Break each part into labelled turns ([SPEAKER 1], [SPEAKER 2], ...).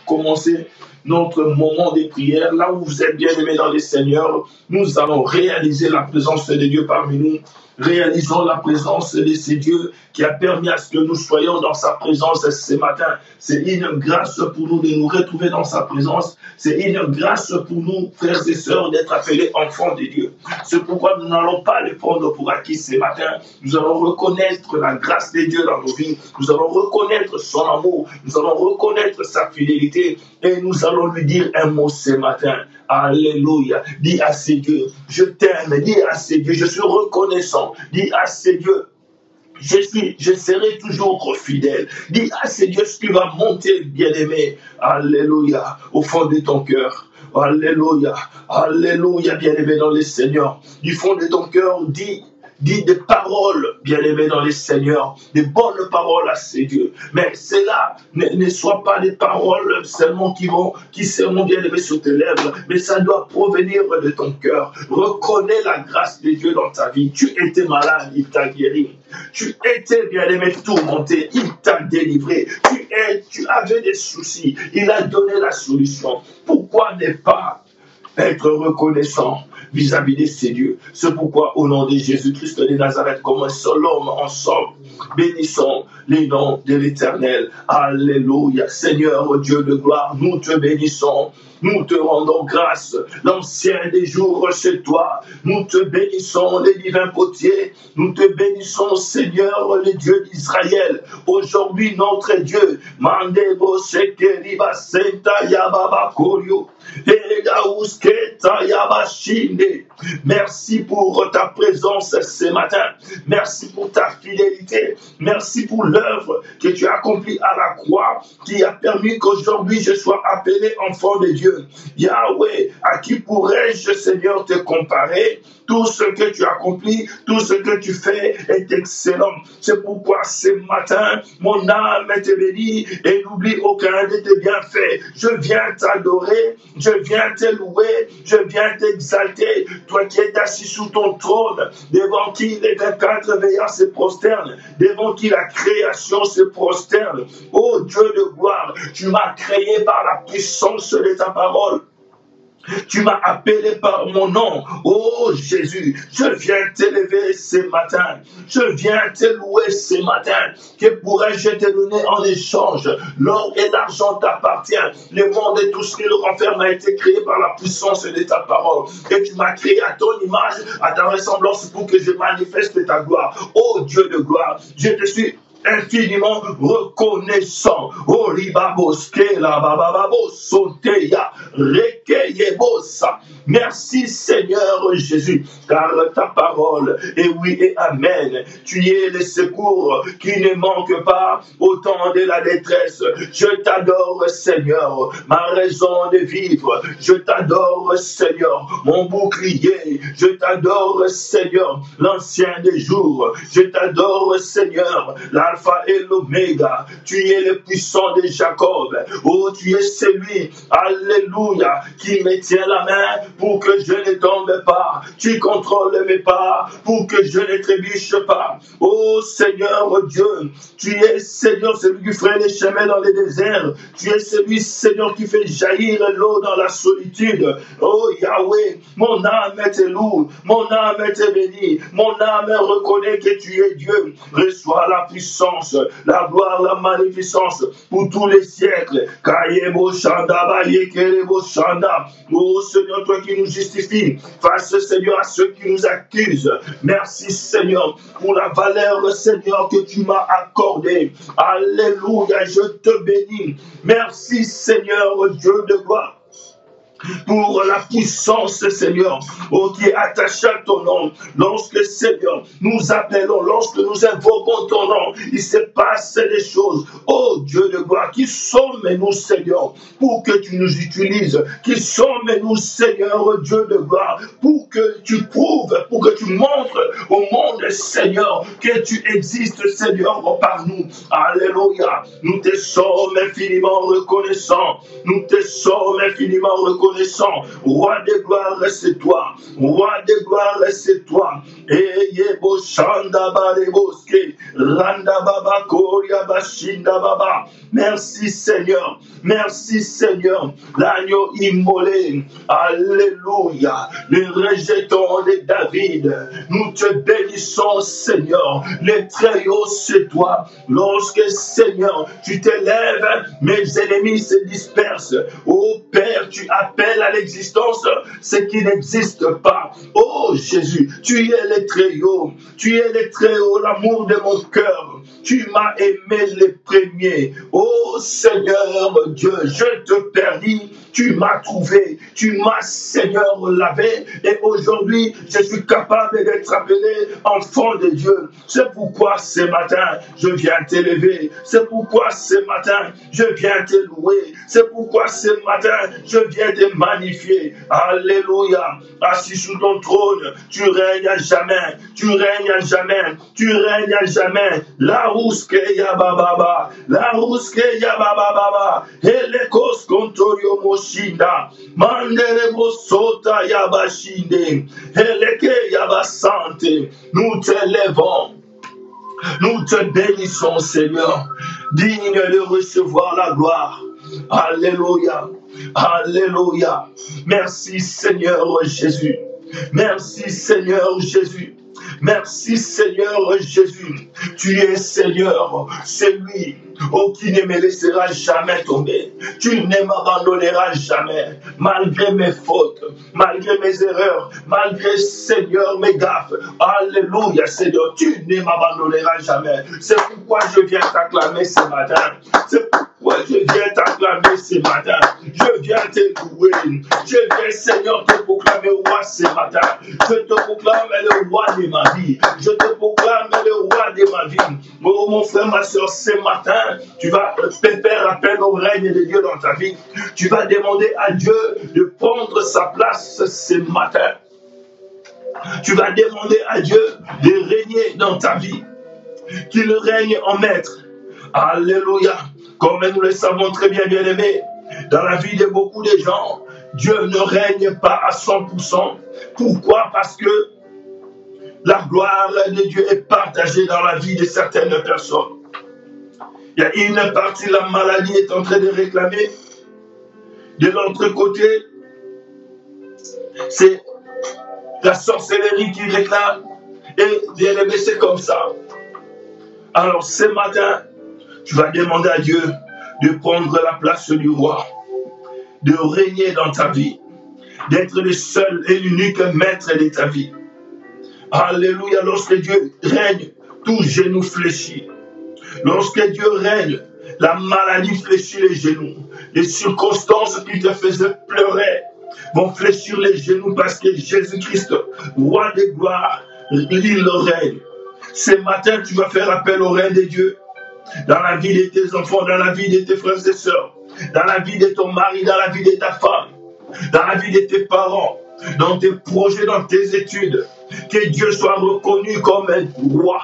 [SPEAKER 1] commencer notre moment de prière. Là où vous êtes bien aimés dans les Seigneurs, nous allons réaliser la présence de Dieu parmi nous. Réalisons la présence de ces dieux qui a permis à ce que nous soyons dans sa présence ce matin. C'est une grâce pour nous de nous retrouver dans sa présence. C'est une grâce pour nous, frères et sœurs, d'être appelés enfants de Dieu. C'est pourquoi nous n'allons pas les prendre pour acquis ce matin. Nous allons reconnaître la grâce de Dieu dans nos vies. Nous allons reconnaître son amour. Nous allons reconnaître sa fidélité. Et nous allons lui dire un mot ce matin. Alléluia. Dis à ces dieux, je t'aime. Dis à ces dieux, je suis reconnaissant. Dis à ces dieux, je serai toujours fidèle. Dis à ces dieux ce qui va monter, bien-aimé. Alléluia. Au fond de ton cœur. Alléluia. Alléluia, bien-aimé dans les Seigneurs. Du fond de ton cœur, dis des paroles, bien-aimés dans les Seigneurs, des bonnes paroles à ces dieux. Mais cela ne soit pas des paroles seulement qui seront bien-aimées sur tes lèvres, mais ça doit provenir de ton cœur. Reconnais la grâce de Dieu dans ta vie. Tu étais malade, il t'a guéri. Tu étais bien-aimé tourmenté, il t'a délivré. Tu avais des soucis, il a donné la solution. Pourquoi ne pas être reconnaissant vis-à-vis de ces dieux? C'est pourquoi, au nom de Jésus-Christ de Nazareth, comme un seul homme ensemble, bénissons les noms de l'Éternel. Alléluia. Seigneur Dieu de gloire, nous te bénissons. Nous te rendons grâce, l'ancien des jours chez toi. Nous te bénissons, les divins potiers. Nous te bénissons, Seigneur, le Dieu d'Israël. Aujourd'hui, notre Dieu, Mandebo Sekeriba Senta Yababa Korio. Merci pour ta présence ce matin. Merci pour ta fidélité. Merci pour l'œuvre que tu as accomplie à la croix, qui a permis qu'aujourd'hui je sois appelé enfant de Dieu. Yahweh, à qui pourrais-je, Seigneur, te comparer? Tout ce que tu accomplis, tout ce que tu fais est excellent. C'est pourquoi ce matin, mon âme te bénit et n'oublie aucun de tes bienfaits. Je viens t'adorer, je viens te louer, je viens t'exalter. Toi qui es assis sous ton trône, devant qui les 24 veillants se prosternent, devant qui la création se prosterne. Ô Dieu de gloire, tu m'as créé par la puissance de ta parole. Tu m'as appelé par mon nom. Oh Jésus, je viens t'élever ce matin. Je viens te louer ce matin. Que pourrais-je te donner en échange? L'or et l'argent t'appartiennent. Le monde et tout ce qu'il renferme a été créé par la puissance de ta parole. Et tu m'as créé à ton image, à ta ressemblance, pour que je manifeste ta gloire. Oh Dieu de gloire, je te suis infiniment reconnaissant. Oh ribaboske la bababo soteya rekeyebosa. Merci Seigneur Jésus, car ta parole est oui et amen. Tu es le secours qui ne manque pas au temps de la détresse. Je t'adore Seigneur, ma raison de vivre. Je t'adore Seigneur, mon bouclier. Je t'adore Seigneur, l'ancien des jours. Je t'adore Seigneur, l'alpha et l'oméga. Tu es le puissant de Jacob. Oh, tu es celui, alléluia, qui me tient la main pour que je ne tombe pas. Tu contrôles mes pas pour que je ne trébuche pas. Oh Seigneur Dieu, tu es Seigneur celui qui ferait les chemins dans les déserts. Tu es celui Seigneur qui fait jaillir l'eau dans la solitude. Oh Yahweh, mon âme te loue, mon âme te bénit, mon âme reconnaît que tu es Dieu. Reçois la puissance, la gloire, la magnificence pour tous les siècles. Kayebo Shanda Baye Kerebo Shanda. Oh Seigneur, toi qui nous justifie, face Seigneur à ceux qui nous accusent. Merci Seigneur pour la valeur Seigneur que tu m'as accordée. Alléluia, je te bénis. Merci Seigneur Dieu de gloire, pour la puissance, Seigneur, oh, qui est attachée à ton nom. Lorsque, Seigneur, nous appelons, lorsque nous invoquons ton nom, il se passe des choses. Oh Dieu de gloire, qui sommes-nous, Seigneur, pour que tu nous utilises? Qui sommes-nous, Seigneur, Dieu de gloire, pour que tu prouves, pour que tu montres au monde, Seigneur, que tu existes, Seigneur, par nous. Alléluia. Nous te sommes infiniment reconnaissants. Nous te sommes infiniment reconnaissants. reconnaissant. Roi des gloires, c'est toi. Roi des gloires, c'est toi. Eyebo Shanda Bareboske, Randa Baba Koria Bashinda Baba. Merci Seigneur. Merci Seigneur. L'agneau immolé. Alléluia. Le rejeton de David. Nous te bénissons Seigneur. Les très hauts c'est toi. Lorsque Seigneur, tu t'élèves, mes ennemis se dispersent. Ô Père, tu appelles à l'existence ce qui n'existe pas. Oh Jésus, tu es le très haut. Tu es le très haut, l'amour de mon cœur. Tu m'as aimé les premiers. Oh Seigneur Dieu, je te perdis. Tu m'as trouvé. Tu m'as Seigneur lavé. Et aujourd'hui, je suis capable d'être appelé enfant de Dieu. C'est pourquoi ce matin, je viens t'élever. C'est pourquoi ce matin, je viens te louer. C'est pourquoi ce matin, je viens te magnifier. Alléluia. Assis sous ton trône, tu règnes à jamais. Tu règnes à jamais. Tu règnes à jamais. La ruske yababa. La ruske yababa. Elekos kontorio moshinda. Manderebo sota yabashinde. Eleke yabasante. Nous t'élèvons. Nous te bénissons, Seigneur, digne de recevoir la gloire. Alléluia, alléluia. Merci, Seigneur Jésus. Merci, Seigneur Jésus. Merci, Seigneur Jésus. Tu es Seigneur, celui qui ne me laissera jamais tomber. Tu ne m'abandonneras jamais, malgré mes fautes, malgré mes erreurs, malgré, Seigneur, mes gaffes. Alléluia, Seigneur, tu ne m'abandonneras jamais. C'est pourquoi je viens t'acclamer ce matin. C'est pourquoi je viens t'acclamer ce matin. Je viens te louer. Je viens, Seigneur, te proclamer roi ce matin. Je te proclame le roi de ma vie. Je te proclame le roi de ma vie. Oh, mon frère, ma soeur, ce matin, tu vas faire appel au règne de Dieu dans ta vie. Tu vas demander à Dieu de prendre sa place ce matin. Tu vas demander à Dieu de régner dans ta vie. Qu'il règne en maître. Alléluia. Comme nous le savons très bien, bien-aimés, dans la vie de beaucoup de gens, Dieu ne règne pas à 100%. Pourquoi? Parce que la gloire de Dieu est partagée dans la vie de certaines personnes. Il y a une partie, la maladie est en train de réclamer. De l'autre côté, c'est la sorcellerie qui réclame. Et bien aimé, c'est comme ça. Alors ce matin, tu vas demander à Dieu de prendre la place du roi, de régner dans ta vie, d'être le seul et l'unique maître de ta vie. Alléluia, lorsque Dieu règne, tout genou fléchit. Lorsque Dieu règne, la maladie fléchit les genoux. Les circonstances qui te faisaient pleurer vont fléchir les genoux parce que Jésus-Christ, roi des gloires, il règne. Ce matin, tu vas faire appel au règne de Dieu dans la vie de tes enfants, dans la vie de tes frères et sœurs, dans la vie de ton mari, dans la vie de ta femme, dans la vie de tes parents, dans tes projets, dans tes études. Que Dieu soit reconnu comme un roi,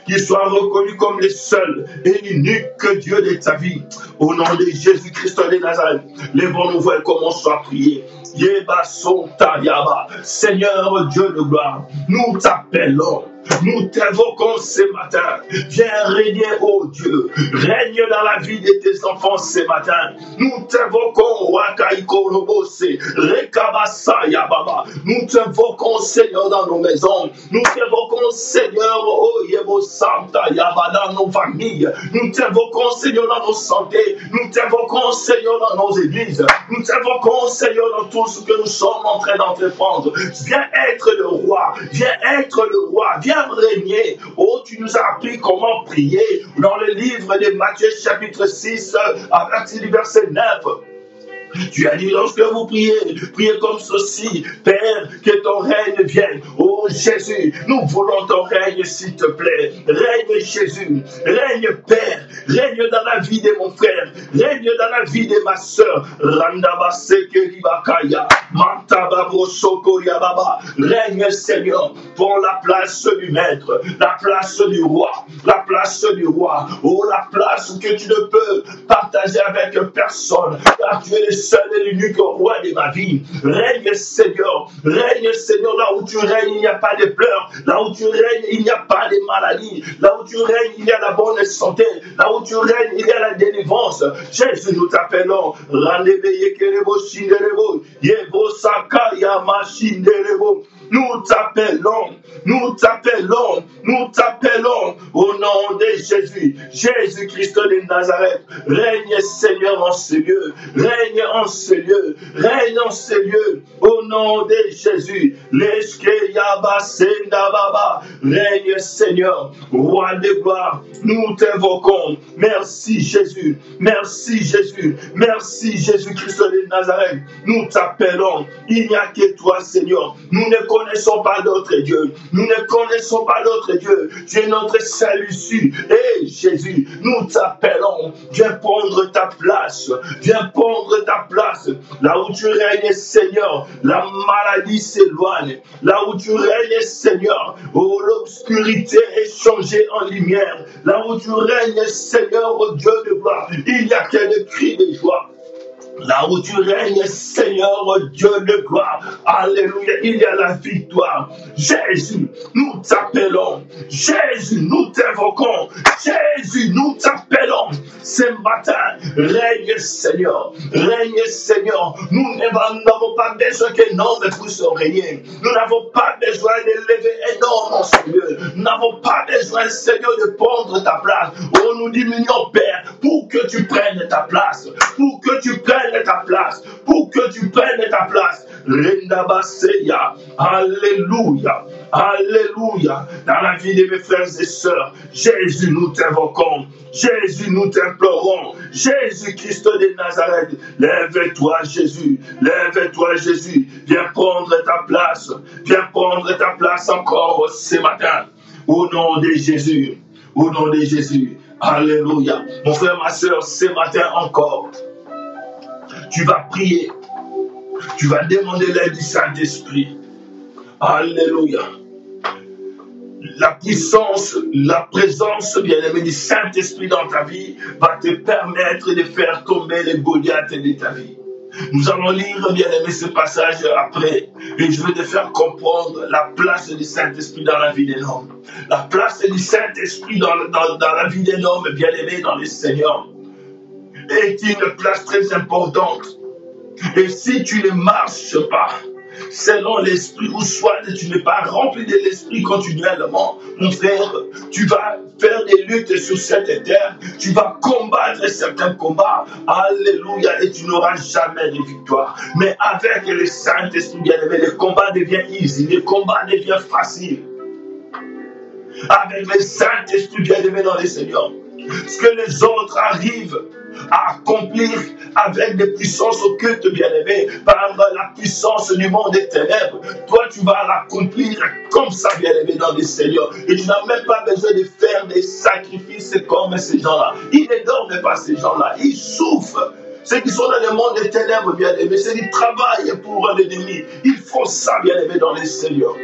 [SPEAKER 1] qu'il soit reconnu comme le seul et l'unique Dieu de ta vie. Au nom de Jésus-Christ de Nazareth, lèvons-nous et commençons à prier. Seigneur Dieu de gloire, nous t'appelons. Nous t'invoquons ce matin. Viens régner, ô Dieu. Règne dans la vie de tes enfants ce matin. Nous t'invoquons, Wakaïkorobose, Rekabasaya Baba. Nous t'invoquons, Seigneur, dans nos maisons. Nous t'invoquons, Seigneur, oh Yebo Santa Yaba, dans nos familles. Nous t'invoquons, Seigneur, dans nos santé. Nous t'invoquons, Seigneur, dans nos églises. Nous t'invoquons, Seigneur, dans tout ce que nous sommes en train d'entreprendre. Viens être le roi. Viens être le roi. Viens régner. Oh, tu nous as appris comment prier dans le livre de Matthieu chapitre 6 à partir du verset 9. Tu as dit, lorsque vous priez, priez comme ceci. Père, que ton règne vienne. Oh Jésus, nous voulons ton règne, s'il te plaît. Règne Jésus, règne Père, règne dans la vie de mon frère, règne dans la vie de ma soeur. Règne Seigneur, pour la place du Maître, la place du Roi, la place du Roi, oh la place que tu ne peux partager avec personne, car tu es le seul et l'unique Roi de ma vie. Règne Seigneur, là où tu règnes, il n'y a pas de pleurs, là où tu règnes, il n'y a pas de maladies, là où tu règnes, il y a la bonne santé, là où tu règnes, il y a la délivrance. Jésus, nous t'appelons, nous t'appelons, nous t'appelons, nous t'appelons au nom de Jésus, Jésus-Christ de Nazareth. Règne Seigneur en ce lieu, règne en ce lieu, règne en ce lieu, au nom de Jésus. Règne Seigneur, Roi de gloire, nous t'invoquons. Merci Jésus, merci Jésus, merci Jésus-Christ de Nazareth. Nous t'appelons, il n'y a que toi Seigneur. Nous ne connaissons pas d'autre Dieu, nous ne connaissons pas d'autre Dieu. Tu es notre seul issue. Et Jésus, nous t'appelons, viens prendre ta place, viens prendre ta place. Là où tu règnes Seigneur, la maladie s'éloigne. Là où tu règnes Seigneur, oh, l'obscurité est changée en lumière. Là où tu règnes Seigneur, oh Dieu de gloire, il n'y a que des cris de joie. Là où tu règnes, Seigneur, Dieu de gloire, alléluia, il y a la victoire. Jésus, nous t'appelons. Jésus, nous t'invoquons. Jésus, nous t'appelons. Ce matin, règne Seigneur, règne Seigneur. Nous n'avons pas besoin qu'un homme puisse régner. Nous n'avons pas besoin d'élever un homme en ce lieu. Nous n'avons pas besoin, Seigneur, de prendre ta place. Oh, nous diminuons, Père, pour que tu prennes ta place. Pour que tu prennes ta place, pour que tu prennes ta place. Rendabaseya, alléluia, alléluia. Dans la vie de mes frères et sœurs, Jésus, nous t'invoquons, Jésus, nous t'implorons, Jésus-Christ de Nazareth, lève-toi Jésus, lève-toi Jésus, viens prendre ta place encore ce matin, au nom de Jésus, au nom de Jésus, alléluia. Mon frère, ma sœur, ce matin encore, tu vas prier. Tu vas demander l'aide du Saint-Esprit. Alléluia. La puissance, la présence, bien-aimé, du Saint-Esprit dans ta vie va te permettre de faire tomber les Goliaths de ta vie. Nous allons lire, bien-aimé, ce passage après. Et je vais te faire comprendre la place du Saint-Esprit dans la vie d'un homme. La place du Saint-Esprit dans la vie d'un homme, bien-aimé, dans le Seigneur, est une place très importante. Et si tu ne marches pas selon l'esprit, ou soit tu n'es pas rempli de l'esprit continuellement, mon frère, tu vas faire des luttes sur cette terre, tu vas combattre certains combats, alléluia, et tu n'auras jamais de victoire. Mais avec le Saint-Esprit, bien-aimé, le combat devient easy, le combat devient facile. Avec le Saint-Esprit, bien-aimé dans le Seigneur, ce que les autres arrivent à accomplir avec des puissances occultes, bien-aimés, par la puissance du monde des ténèbres, toi tu vas l'accomplir comme ça, bien-aimé, dans le Seigneur. Et tu n'as même pas besoin de faire des sacrifices comme ces gens-là. Ils ne dorment pas, ces gens-là, ils souffrent. Ceux qui sont dans le monde des ténèbres, bien-aimés, ceux qui travaillent pour l'ennemi, ils font ça, bien-aimé, dans le Seigneur.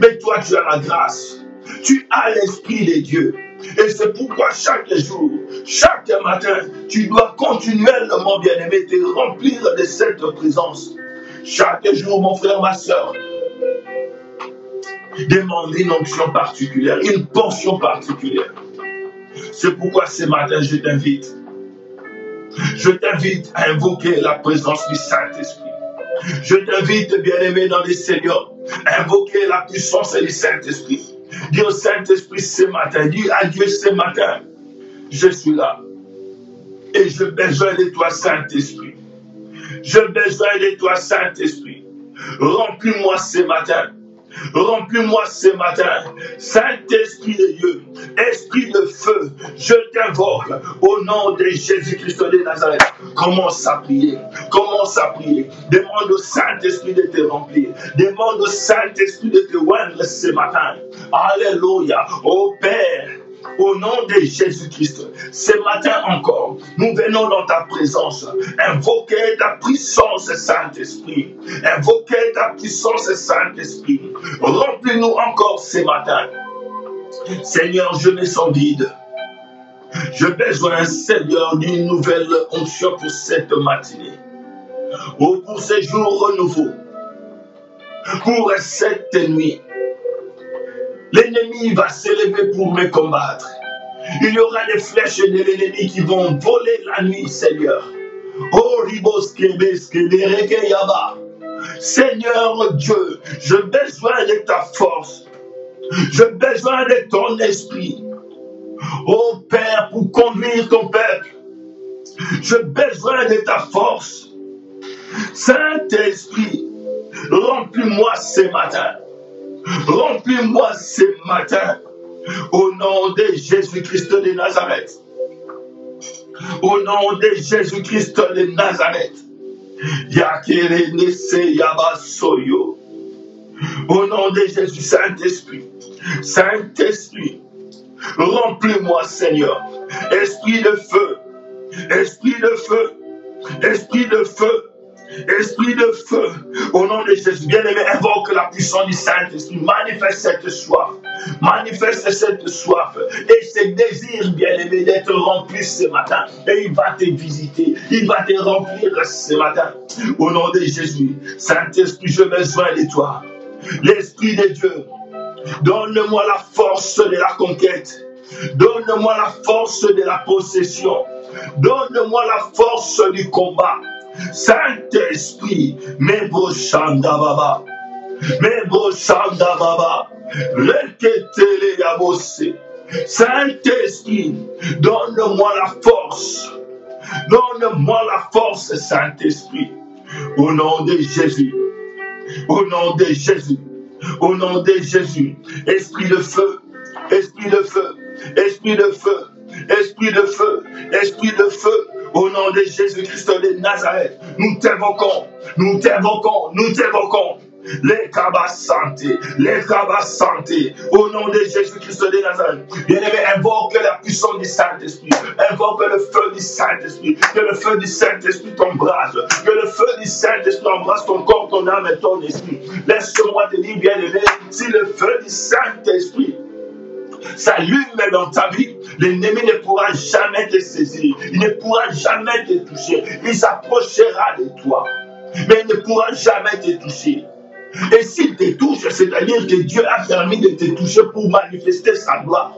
[SPEAKER 1] Mais toi tu as la grâce, tu as l'Esprit de Dieu. Et c'est pourquoi chaque jour, chaque matin, tu dois continuellement, bien-aimé, te remplir de cette présence. Chaque jour, mon frère, ma soeur, demande une onction particulière, une portion particulière. C'est pourquoi ce matin, je t'invite à invoquer la présence du Saint-Esprit. Je t'invite, bien-aimé, dans le Seigneur, à invoquer la puissance du Saint-Esprit. Dis au Saint-Esprit ce matin, dis à Dieu ce matin, je suis là et j'ai besoin de toi, Saint-Esprit. J'ai besoin de toi, Saint-Esprit. Remplis-moi ce matin. Remplis-moi ce matin. Saint-Esprit de Dieu, Esprit de feu, je t'invoque au nom de Jésus-Christ de Nazareth. Commence à prier. Commence à prier. Demande au Saint-Esprit de te remplir. Demande au Saint-Esprit de te oindre ce matin. Alléluia. Ô Père, au nom de Jésus-Christ, ce matin encore, nous venons dans ta présence, invoquer ta puissance, Saint-Esprit. Invoquer ta puissance, Saint-Esprit. Remplis-nous encore ce matin. Seigneur, je me sens vide. J'ai besoin, Seigneur, d'une nouvelle onction pour cette matinée. Ou pour ces jours renouveaux. Pour cette nuit. L'ennemi va s'élever pour me combattre. Il y aura des flèches de l'ennemi qui vont voler la nuit, Seigneur. Oh, Seigneur Dieu, j'ai besoin de ta force. J'ai besoin de ton esprit. Oh Père, pour conduire ton peuple. J'ai besoin de ta force. Saint-Esprit, remplis-moi ce matin. Remplis-moi ce matin. Au nom de Jésus-Christ de Nazareth. Au nom de Jésus-Christ de Nazareth. Yakere nese yabasoyo. Au nom de Jésus, Saint-Esprit. Saint-Esprit. Remplis-moi, Seigneur. Esprit de feu. Esprit de feu. Esprit de feu. Esprit de feu, au nom de Jésus, bien-aimé, invoque la puissance du Saint-Esprit, manifeste cette soif, et ce désir, bien-aimé, d'être rempli ce matin, et il va te visiter, il va te remplir ce matin, au nom de Jésus. Saint-Esprit, j'ai besoin de toi, l'Esprit de Dieu, donne-moi la force de la conquête, donne-moi la force de la possession, donne-moi la force du combat. Saint-Esprit, Mebo Shanda Baba, Reketele Yabose. Saint-Esprit, donne-moi la force, Saint-Esprit, au nom de Jésus, au nom de Jésus, au nom de Jésus. Esprit de feu, Esprit de feu, Esprit de feu, Esprit de feu, Esprit de feu. Au nom de Jésus-Christ de Nazareth, nous t'invoquons, nous t'invoquons, nous t'invoquons. Les cabas santé, au nom de Jésus-Christ de Nazareth. Bien-aimé, invoque la puissance du Saint-Esprit, invoque le feu du Saint-Esprit, que le feu du Saint-Esprit t'embrase, que le feu du Saint-Esprit embrasse ton corps, ton âme et ton esprit. Laisse-moi te dire, bien-aimé, si le feu du Saint-Esprit s'allume dans ta vie, l'ennemi ne pourra jamais te saisir, il ne pourra jamais te toucher, il s'approchera de toi, mais il ne pourra jamais te toucher. Et s'il te touche, c'est-à-dire que Dieu a permis de te toucher pour manifester sa gloire.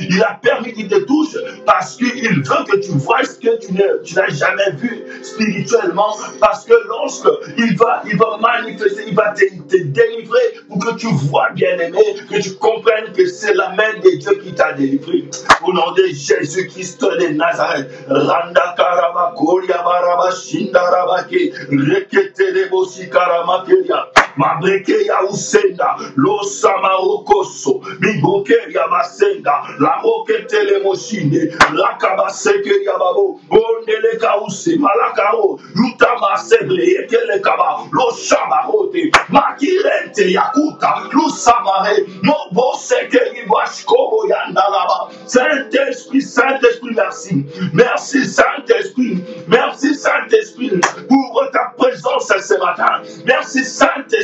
[SPEAKER 1] Il a permis qu'il te touche parce qu'il veut que tu vois ce que tu n'as jamais vu spirituellement. Parce que lorsqu'il va manifester, il va te délivrer pour que tu vois, bien-aimé, que tu comprennes que c'est la main de Dieu qui t'a délivré. Au nom de Jésus-Christ de Nazareth. Randa karaba koria baraba shindarabake reketelebo sikaramakeria. Mabreke ya usenda lo samarokoso miboke ya basenda la rokete le moshinde la kabaseke ya babo ondele kause malakaro lutama seble ekele kaba lo shamarote makirente yakuta lu samare no boseke ibashko yandalaba. Saint-Esprit, Saint-Esprit, merci. Merci Saint-Esprit. Merci Saint-Esprit pour ta présence ce matin. Merci Saint-Esprit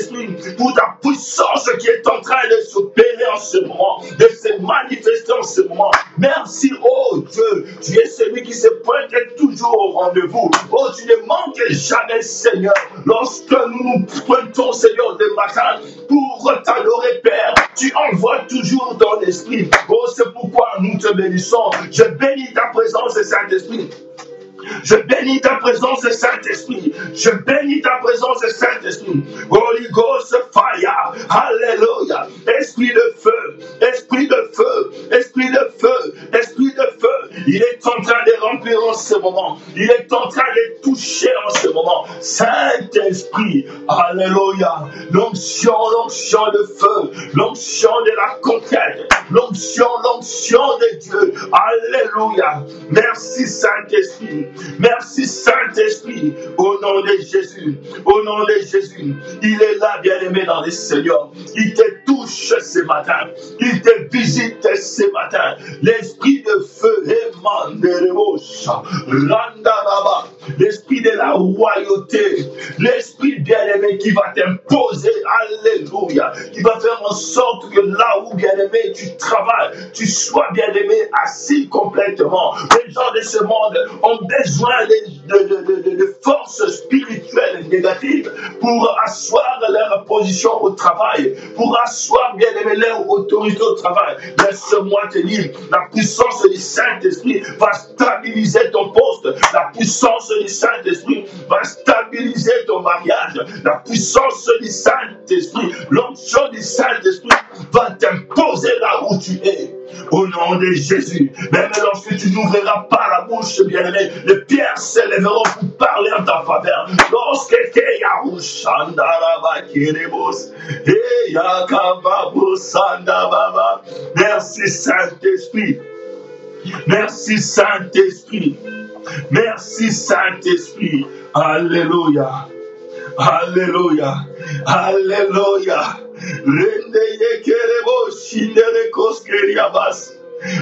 [SPEAKER 1] pour ta puissance qui est en train de s'opérer en ce moment, de se manifester en ce moment. Merci, oh Dieu, tu es celui qui se pointe toujours au rendez-vous. Oh, tu ne manques jamais, Seigneur, lorsque nous nous pointons, Seigneur, le matin pour t'adorer, Père. Tu envoies toujours ton esprit. Oh, c'est pourquoi nous te bénissons. Je bénis ta présence, Saint-Esprit. Je bénis ta présence, Saint-Esprit. Je bénis ta présence, Saint-Esprit. Holy Ghost fire. Alléluia. Esprit de feu. Esprit de feu. Esprit de feu. Esprit de feu. Il est en train de remplir en ce moment. Il est en train de toucher en ce moment. Saint-Esprit, alléluia. L'onction de feu, l'onction de la conquête, l'onction de Dieu. Alléluia. Merci Saint-Esprit. Merci Saint-Esprit. Au nom de Jésus. Au nom de Jésus. Il est là, bien-aimé dans les Seigneurs. Il te touche ce matin. Il te visite ce matin. L'esprit de feu, l'esprit de la royauté, l'esprit bien-aimé qui va t'imposer, alléluia, qui va faire en sorte que là où bien-aimé tu travailles, tu sois bien-aimé assis complètement. Les gens de ce monde ont besoin de forces spirituelles négatives pour asseoir leur position au travail, pour asseoir bien-aimé leur autorité au travail. Laisse-moi te dire, la puissance du Saint-Esprit va stabiliser ton poste. La puissance du Saint-Esprit va stabiliser ton mariage. La puissance du Saint-Esprit, l'onction du Saint-Esprit va t'imposer là où tu es. Au nom de Jésus. Même lorsque tu n'ouvriras pas la bouche, bien-aimé, les pierres s'élèveront pour parler en ta faveur. Lorsque merci Saint-Esprit. Merci Saint-Esprit. Merci Saint-Esprit. Alléluia. Alléluia. Alléluia. Rendeye kerebo shindere koskeriabas.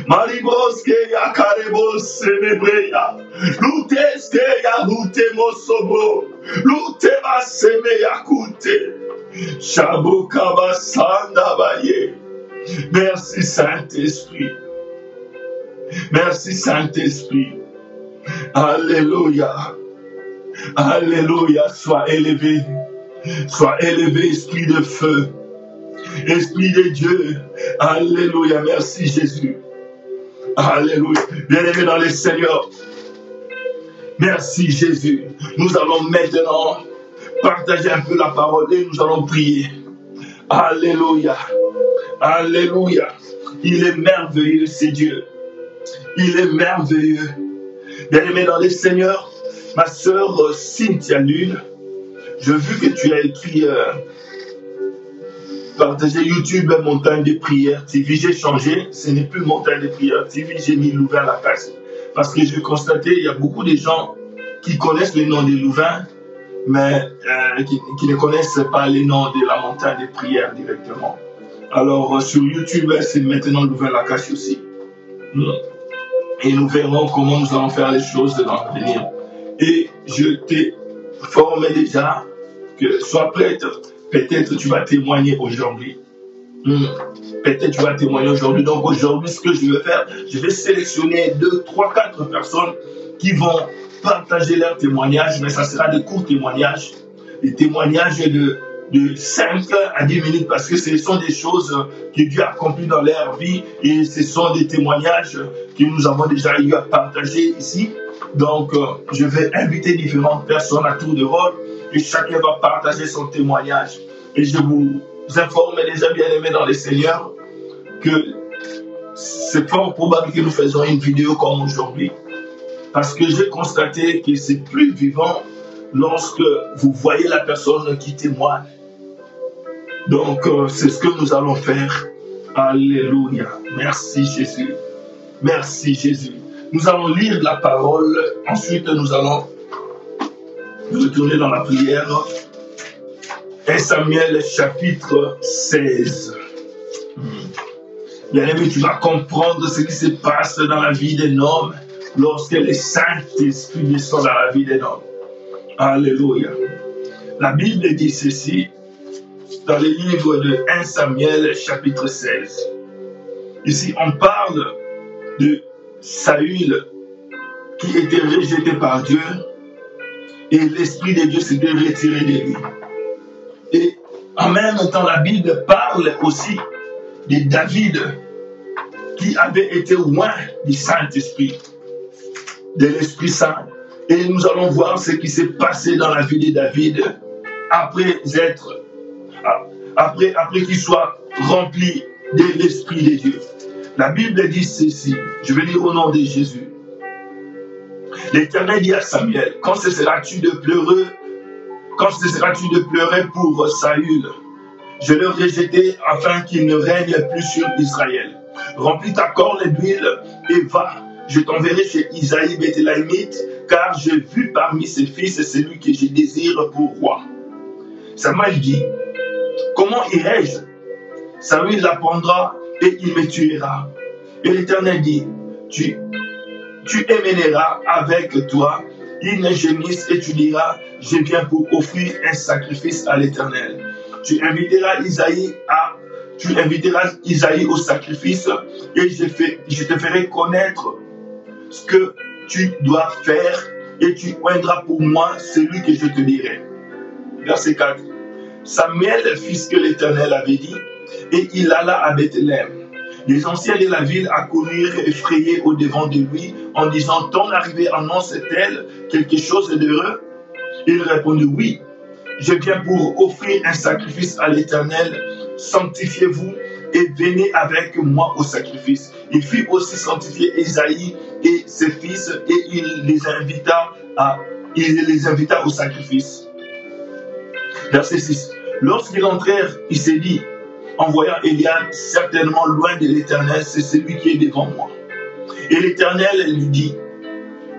[SPEAKER 1] Mariboske ya karebo semebreya. Luteske ya lute mosobo. Lute baseme ya kute. Shabukaba sandabaye. Merci Saint-Esprit. Merci Saint-Esprit. Alléluia. Alléluia. Sois élevé. Sois élevé, esprit de feu. Esprit de Dieu. Alléluia. Merci Jésus. Alléluia. Bien-aimé dans les Seigneurs. Merci Jésus. Nous allons maintenant partager un peu la parole et nous allons prier. Alléluia. Alléluia. Il est merveilleux, c'est Dieu. Il est merveilleux. Bien-aimé dans les Seigneurs, ma sœur Cynthia Lune, j'ai vu que tu as écrit partager YouTube Montagne de Prière TV. J'ai changé, ce n'est plus Montagne de Prière TV, j'ai mis Louvain la casse. Parce que j'ai constaté, il y a beaucoup de gens qui connaissent le nom de Louvain, mais qui ne connaissent pas les noms de la Montagne de Prière directement. Alors sur YouTube, c'est maintenant Louvain la casse aussi. Et nous verrons comment nous allons faire les choses dans l'avenir. Et je t'ai formé déjà que sois prête. Peut-être tu vas témoigner aujourd'hui. Peut-être tu vas témoigner aujourd'hui. Donc aujourd'hui, ce que je vais faire, je vais sélectionner 2, 3, 4 personnes qui vont partager leurs témoignages, mais ça sera des courts témoignages. Des témoignages de 5 à 10 minutes parce que ce sont des choses que Dieu a accomplies dans leur vie et ce sont des témoignages que nous avons déjà eu à partager ici. Donc, je vais inviter différentes personnes à tour de rôle et chacun va partager son témoignage. Et je vous informe déjà, bien-aimés dans les Seigneurs, que c'est fort probable que nous faisons une vidéo comme aujourd'hui parce que j'ai constaté que c'est plus vivant lorsque vous voyez la personne qui témoigne. Donc, c'est ce que nous allons faire. Alléluia. Merci Jésus. Merci Jésus. Nous allons lire la parole. Ensuite, nous allons retourner dans la prière. 1 Samuel chapitre 16. Bien-aimé, tu vas comprendre ce qui se passe dans la vie d'un homme lorsque le Saint-Esprit descend dans la vie d'un homme. Alléluia. La Bible dit ceci dans le livre de 1 Samuel chapitre 16. Ici, on parle de Saül qui était rejeté par Dieu et l'Esprit de Dieu s'était retiré de lui. Et en même temps, la Bible parle aussi de David qui avait été loin du Saint-Esprit, de l'Esprit Saint. Et nous allons voir ce qui s'est passé dans la vie de David après qu'il soit rempli de l'Esprit de Dieu. La Bible dit ceci, je vais lire au nom de Jésus. L'Éternel dit à Samuel, quand cesseras-tu de pleurer, pour Saül? Je le rejetai afin qu'il ne règne plus sur Israël. Remplis ta corne d'huile et va. Je t'enverrai chez Isaïe Béthélémite, car j'ai vu parmi ses fils celui que je désire pour roi. Samuel dit, comment irai-je? Saül l'apprendra et il me tuera. Et l'Éternel dit, tu émèneras avec toi une génisse et tu diras, je viens pour offrir un sacrifice à l'Éternel. Tu inviteras Isaïe au sacrifice et je te ferai connaître ce que tu dois faire et tu oindras pour moi celui que je te dirai. Verset 4. Samuel fit ce que l'Éternel avait dit et il alla à Bethléem. Les anciens de la ville accoururent effrayés au-devant de lui en disant, ton arrivée annonce-t-elle quelque chose d'heureux? Il répondit, oui, je viens pour offrir un sacrifice à l'Éternel, sanctifiez-vous et venez avec moi au sacrifice. Il fit aussi sanctifier Isaïe et ses fils et il les invita au sacrifice. Verset 6. Lorsqu'ils entrèrent, il s'est dit, en voyant Éliab certainement loin de l'Éternel, c'est celui qui est devant moi. Et l'Éternel lui dit,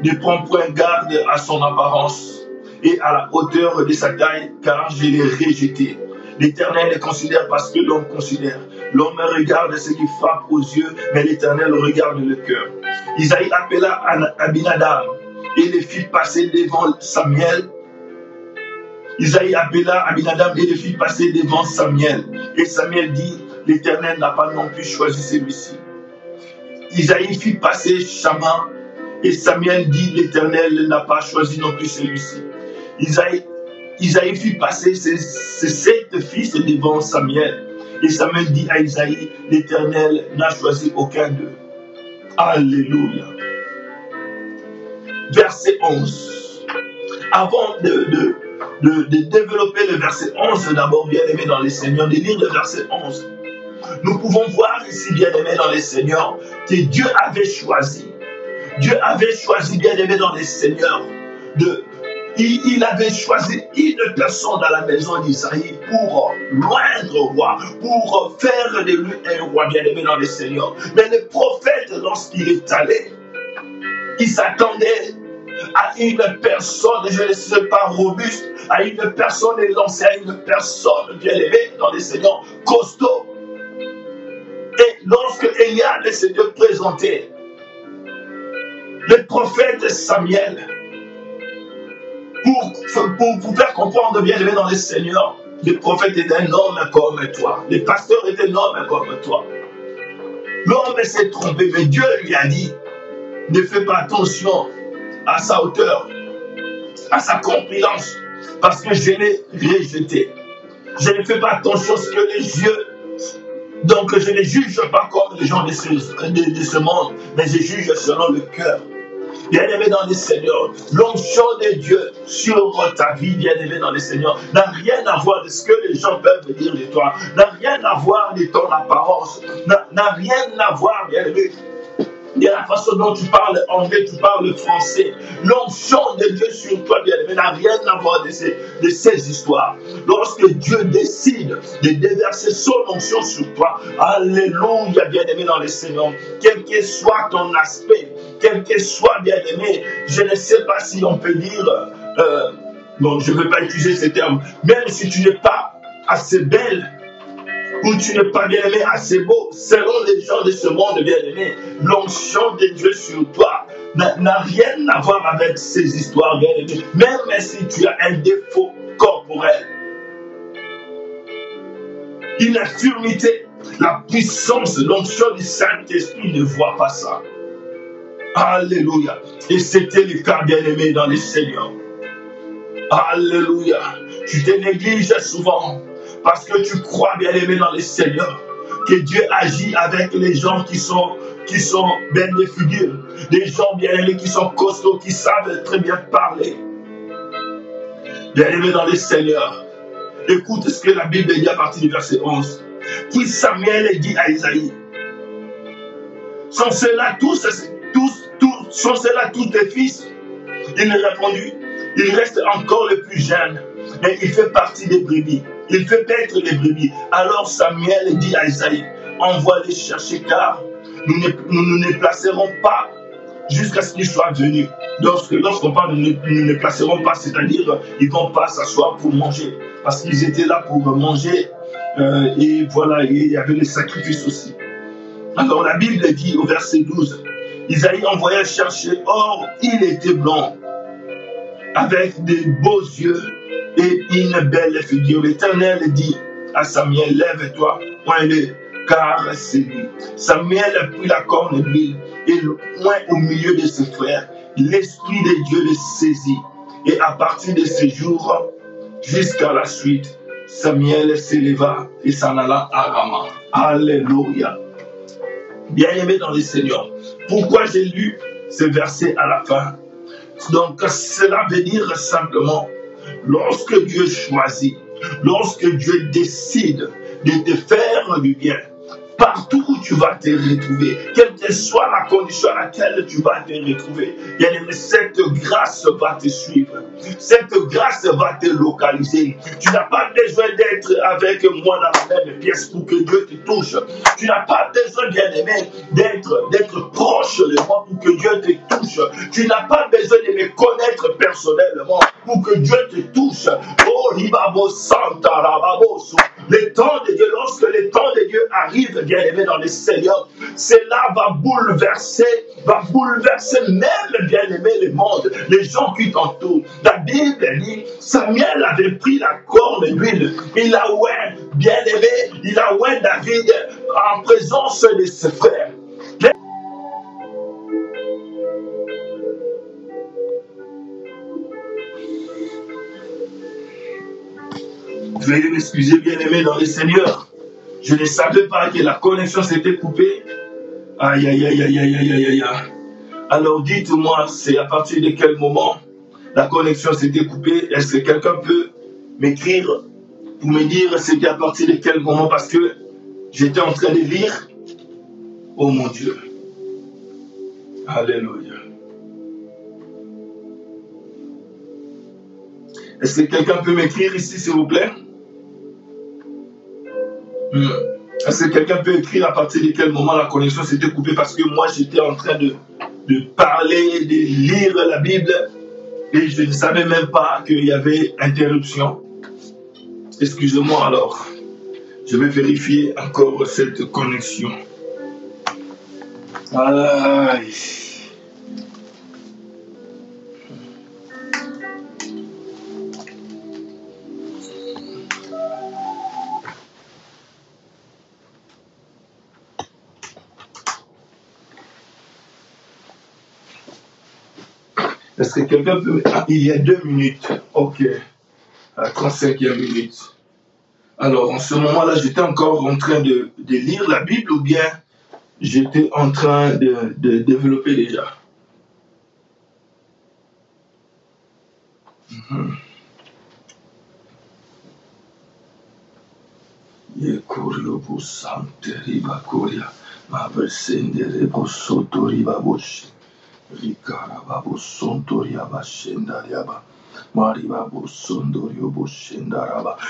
[SPEAKER 1] ne prends point garde à son apparence et à la hauteur de sa taille, car je l'ai rejeté. L'Éternel le considère parce que l'homme considère. L'homme regarde ce qui frappe aux yeux, mais l'Éternel regarde le cœur. Isaïe appela Abinadab et le fit passer devant Samuel. Isaïe appela Abinadab et le fit passer devant Samuel. Et Samuel dit, l'Éternel n'a pas non plus choisi celui-ci. Isaïe fit passer Shama et Samuel dit, l'Éternel n'a pas choisi non plus celui-ci. Isaïe fit passer ses 7 fils devant Samuel. Et Samuel dit à Isaïe, l'Éternel n'a choisi aucun d'eux. Alléluia. Verset 11. Avant de développer le verset 11, d'abord, bien-aimé dans les Seigneurs, de lire le verset 11. Nous pouvons voir ici, bien-aimé dans les Seigneurs, que Dieu avait choisi, bien-aimé dans les Seigneurs, il avait choisi une personne dans la maison d'Isaïe pour loindre roi, pour faire de lui un roi, bien-aimé dans les Seigneurs. Mais le prophète, lorsqu'il est allé, il s'attendait à une personne, je ne sais pas, robuste, à une personne élancée, à une personne bien-aimée dans les Seigneurs, costaud. Et lorsque Eliab s'est présenté, le prophète Samuel, pour faire comprendre bien-aimé dans les Seigneurs, le prophète est un homme comme toi, le pasteur est un homme comme toi. L'homme s'est trompé, mais Dieu lui a dit, ne fais pas attention à sa hauteur, à sa compétence, parce que je l'ai rejeté. Je ne fais pas attention à ce que les yeux, donc je ne juge pas comme les gens de ce monde, mais je juge selon le cœur. Bien-aimé dans les Seigneurs, l'onction de Dieu sur ta vie, bien-aimé dans les Seigneurs, n'a rien à voir de ce que les gens peuvent dire de toi, n'a rien à voir de ton apparence, n'a rien à voir, bien-aimé, de la façon dont tu parles anglais, tu parles français. L'onction de Dieu sur toi, bien-aimé, n'a rien à voir de ces histoires. Lorsque Dieu décide de déverser son onction sur toi, alléluia, bien-aimé dans les Seigneurs, quel que soit ton aspect, quel que soit, bien-aimé, je ne sais pas si on peut dire, bon, je ne veux pas utiliser ces termes, même si tu n'es pas assez belle, ou tu n'es pas bien-aimé assez beau, selon les gens de ce monde, bien-aimé, l'onction de Dieu sur toi n'a rien à voir avec ces histoires, bien-aimé, même si tu as un défaut corporel, une infirmité, la puissance, l'onction du Saint-Esprit ne voit pas ça. Alléluia. Et c'était le cas, bien-aimé, dans les Seigneurs. Alléluia. Tu te négliges souvent parce que tu crois, bien-aimé, dans les Seigneurs, que Dieu agit avec les gens qui sont bien des figures, des gens, bien-aimés, qui sont costauds, qui savent très bien parler. Bien-aimé dans les Seigneurs, écoute ce que la Bible dit à partir du verset 11. Puis Samuel dit à Isaïe, sont ceux-là tous tes fils? Il a répondu, il reste encore le plus jeune, mais il fait partie des brebis. Il fait paître les brebis. Alors Samuel dit à Isaïe, envoie-les chercher car nous ne placerons pas jusqu'à ce qu'ils soient venus. Lorsqu'on parle de nous ne placerons pas, c'est-à-dire ils ne vont pas s'asseoir pour manger, parce qu'ils étaient là pour manger, et voilà, il y avait les sacrifices aussi. Alors la Bible dit au verset 12, Isaïe envoya chercher, or il était blond, avec des beaux yeux et une belle figure. L'Éternel dit à Samuel, lève-toi, oins-le, car c'est lui. Samuel prit la corne d'huile et le oint au milieu de ses frères. L'Esprit de Dieu le saisit. Et à partir de ce jour, jusqu'à la suite, Samuel s'éleva et s'en alla à Rama. Alléluia. Bien-aimé dans le Seigneur, pourquoi j'ai lu ce verset à la fin? Donc, cela veut dire simplement, lorsque Dieu choisit, lorsque Dieu décide de te faire du bien, partout où tu vas te retrouver, quelle que soit la condition à laquelle tu vas te retrouver, bien aimé, cette grâce va te suivre. Cette grâce va te localiser. Tu n'as pas besoin d'être avec moi dans la même pièce pour que Dieu te touche. Tu n'as pas besoin, bien aimé, d'être proche de moi pour que Dieu te touche. Tu n'as pas besoin de me connaître personnellement pour que Dieu te touche. Oh, Ribabo Santa Rababosu. Le temps de Dieu, lorsque le temps de Dieu arrive, bien-aimé dans le Seigneur, cela va bouleverser même, bien-aimé, le monde, les gens qui t'entourent. La Bible dit, Samuel avait pris la corne d'huile, il a oint, bien-aimé, il a oint David en présence de ses frères. Veuillez m'excuser, bien-aimé dans le Seigneur. Je ne savais pas que la connexion s'était coupée. Aïe, aïe, aïe, aïe, aïe, aïe, aïe, aïe. Alors dites-moi, c'est à partir de quel moment la connexion s'était coupée? Est-ce que quelqu'un peut m'écrire pour me dire c'était à partir de quel moment? Parce que j'étais en train de lire. Oh mon Dieu. Alléluia. Est-ce que quelqu'un peut m'écrire ici, s'il vous plaît? Est-ce que quelqu'un peut écrire à partir de quel moment la connexion s'était coupée? Parce que moi, j'étais en train de parler, de lire la Bible et je ne savais même pas qu'il y avait interruption. Excusez-moi alors. Je vais vérifier encore cette connexion. Aïe. Est-ce que quelqu'un peut... Ah, il y a 2 minutes. Ok. À la 35e minute. Alors, en ce moment-là, j'étais encore en train de lire la Bible ou bien j'étais en train de développer déjà?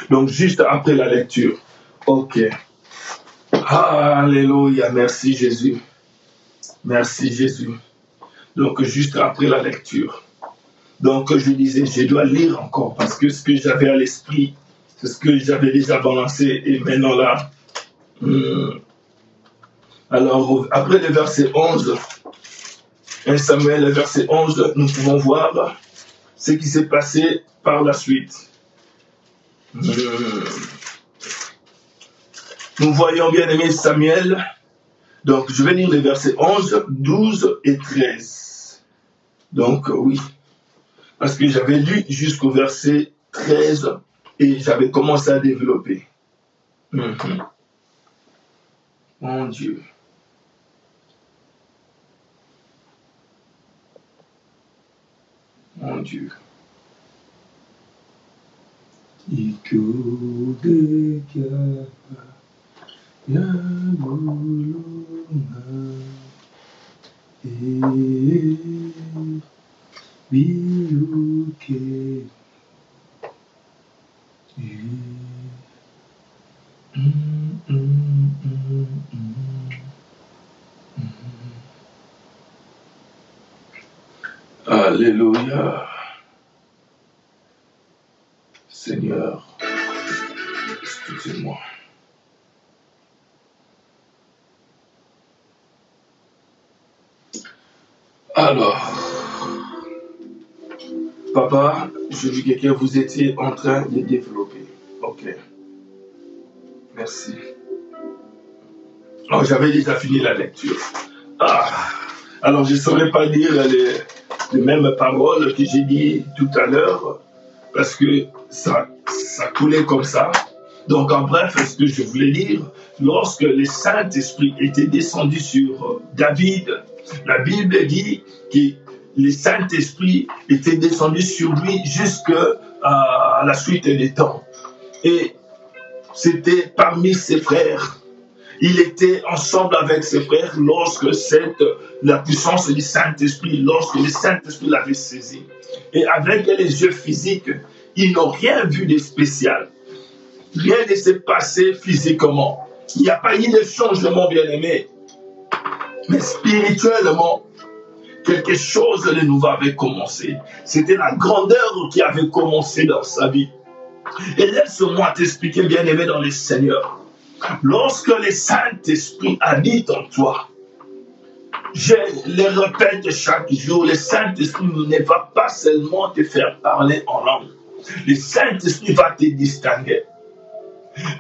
[SPEAKER 1] Donc, juste après la lecture. Ok. Alléluia. Merci Jésus. Merci Jésus. Donc, juste après la lecture. Donc, je disais, je dois lire encore parce que ce que j'avais à l'esprit, c'est ce que j'avais déjà balancé et maintenant là. Alors, après le verset 11, 1 Samuel, le verset 11, nous pouvons voir ce qui s'est passé par la suite. Nous voyons bien aimé Samuel. Donc, je vais lire les versets 11, 12 et 13. Donc, oui. Parce que j'avais lu jusqu'au verset 13 et j'avais commencé à développer. Mon Dieu. Mon Dieu. biuke. Alléluia. Seigneur, excusez-moi. Alors, papa, je dis que vous étiez en train de développer. Ok. Merci. Oh, j'avais déjà fini la lecture. Alors, je ne saurais pas dire les mêmes paroles que j'ai dit tout à l'heure, parce que ça coulait comme ça. Donc, en bref, ce que je voulais dire, lorsque le Saint-Esprit était descendu sur David, la Bible dit que le Saint-Esprit était descendu sur lui jusqu'à la suite des temps. Et c'était parmi ses frères. Il était ensemble avec ses frères lorsque la puissance du Saint-Esprit, lorsque le Saint-Esprit l'avait saisi. Et avec les yeux physiques, ils n'ont rien vu de spécial. Rien ne s'est passé physiquement. Il n'y a pas eu de changement, bien-aimé. Mais spirituellement, quelque chose de nouveau avait commencé. C'était la grandeur qui avait commencé dans sa vie. Et laisse-moi t'expliquer, bien-aimé dans le Seigneur. Lorsque le Saint-Esprit habite en toi, je le répète chaque jour, le Saint-Esprit ne va pas seulement te faire parler en langue. Le Saint-Esprit va te distinguer.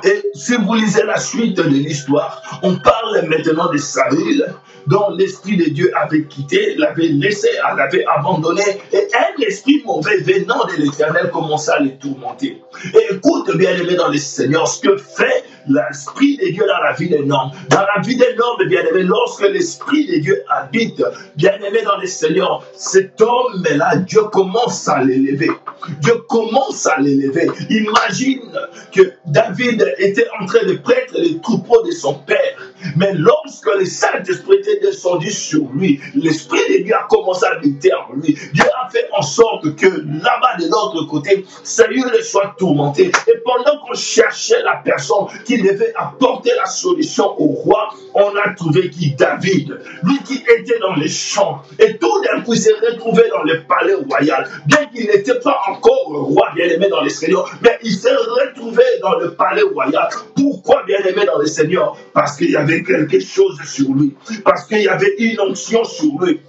[SPEAKER 1] Et si vous lisez la suite de l'histoire, on parle maintenant de Saül, dont l'Esprit de Dieu avait quitté, l'avait laissé, l'avait abandonné, et un esprit mauvais venant de l'Éternel commença à les tourmenter. Et écoute, bien-aimé dans le Seigneur, ce que fait l'Esprit de Dieu dans la vie d'un homme. Dans la vie d'un homme, bien-aimé, lorsque l'Esprit de Dieu habite, bien-aimé dans le Seigneur, cet homme-là, Dieu commence à l'élever. Dieu commence à l'élever. Imagine que David était en train de prêtre les troupeaux de son père. Mais lorsque le Saint-Esprit était descendu sur lui, l'Esprit de Dieu a commencé à habiter en lui. Dieu a fait en sorte que là-bas de l'autre côté, Saül soit tourmenté. Et pendant qu'on cherchait la personne qui devait apporter la solution au roi, on a trouvé qui David, lui qui était dans les champs. Et tout d'un coup, il s'est retrouvé dans le palais royal. Bien qu'il n'était pas encore roi, bien-aimé dans le Seigneur, mais il s'est retrouvé dans le palais royal. Pourquoi, bien-aimé dans le Seigneur? Parce qu'il y avait quelque chose sur lui. Parce qu'il y avait une onction sur lui.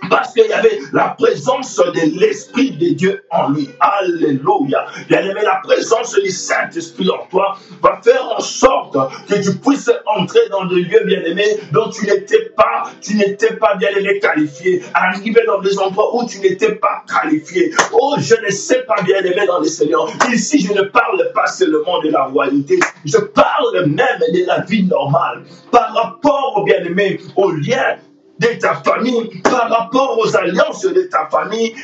[SPEAKER 1] Parce qu'il y avait la présence de l'Esprit de Dieu en lui. Alléluia. Bien-aimé, la présence du Saint-Esprit en toi va faire en sorte que tu puisses entrer dans des lieux, bien-aimé, dont tu n'étais pas, bien-aimé, qualifié. Arriver dans des endroits où tu n'étais pas qualifié. Oh, je ne sais pas, bien-aimé dans le Seigneur. Ici, je ne parle pas seulement de la royauté. Je parle même de la vie normale. Par rapport, bien-aimé, au lien de ta famille, par rapport aux alliances de ta famille,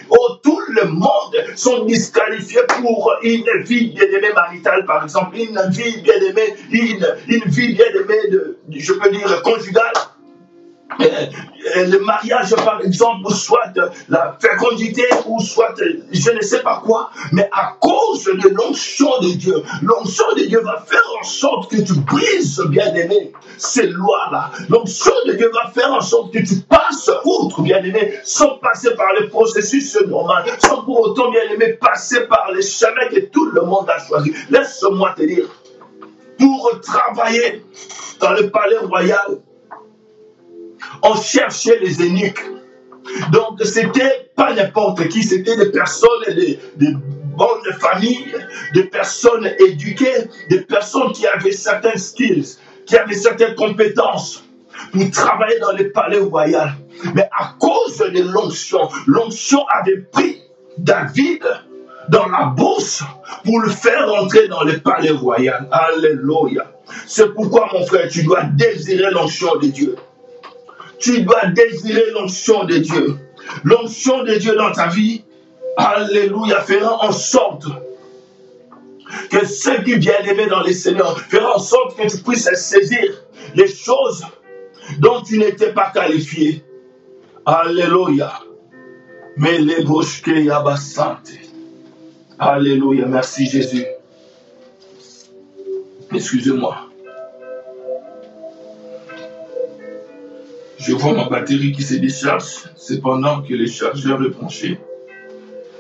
[SPEAKER 1] tout le monde sont disqualifiés pour une vie bien-aimée maritale, par exemple, une vie bien-aimée, une vie bien-aimée, je peux dire, conjugale. Le mariage, par exemple, ou soit la fécondité, ou soit je ne sais pas quoi, mais à cause de l'onction de Dieu va faire en sorte que tu brises, bien-aimé, ces lois-là. L'onction de Dieu va faire en sorte que tu passes outre, bien-aimé, sans passer par le processus normal, sans pour autant, bien-aimé, passer par les chemins que tout le monde a choisi. Laisse-moi te dire, pour travailler dans le palais royal, on cherchait les eunuques. Donc, c'était pas n'importe qui, c'était des personnes, des bonnes familles, des personnes éduquées, des personnes qui avaient certains skills, qui avaient certaines compétences pour travailler dans le palais royal. Mais à cause de l'onction avait pris David dans la bourse pour le faire entrer dans le palais royal. Alléluia. C'est pourquoi, mon frère, tu dois désirer l'onction de Dieu. Tu dois désirer l'onction de Dieu. L'onction de Dieu dans ta vie, alléluia, fera en sorte que ceux qui viennent aimer dans les Seigneurs, fera en sorte que tu puisses saisir les choses dont tu n'étais pas qualifié. Alléluia. Mais les brochke yabasante. Alléluia, merci Jésus. Excusez-moi. Je vois ma batterie qui se décharge, cependant que le chargeur est branché.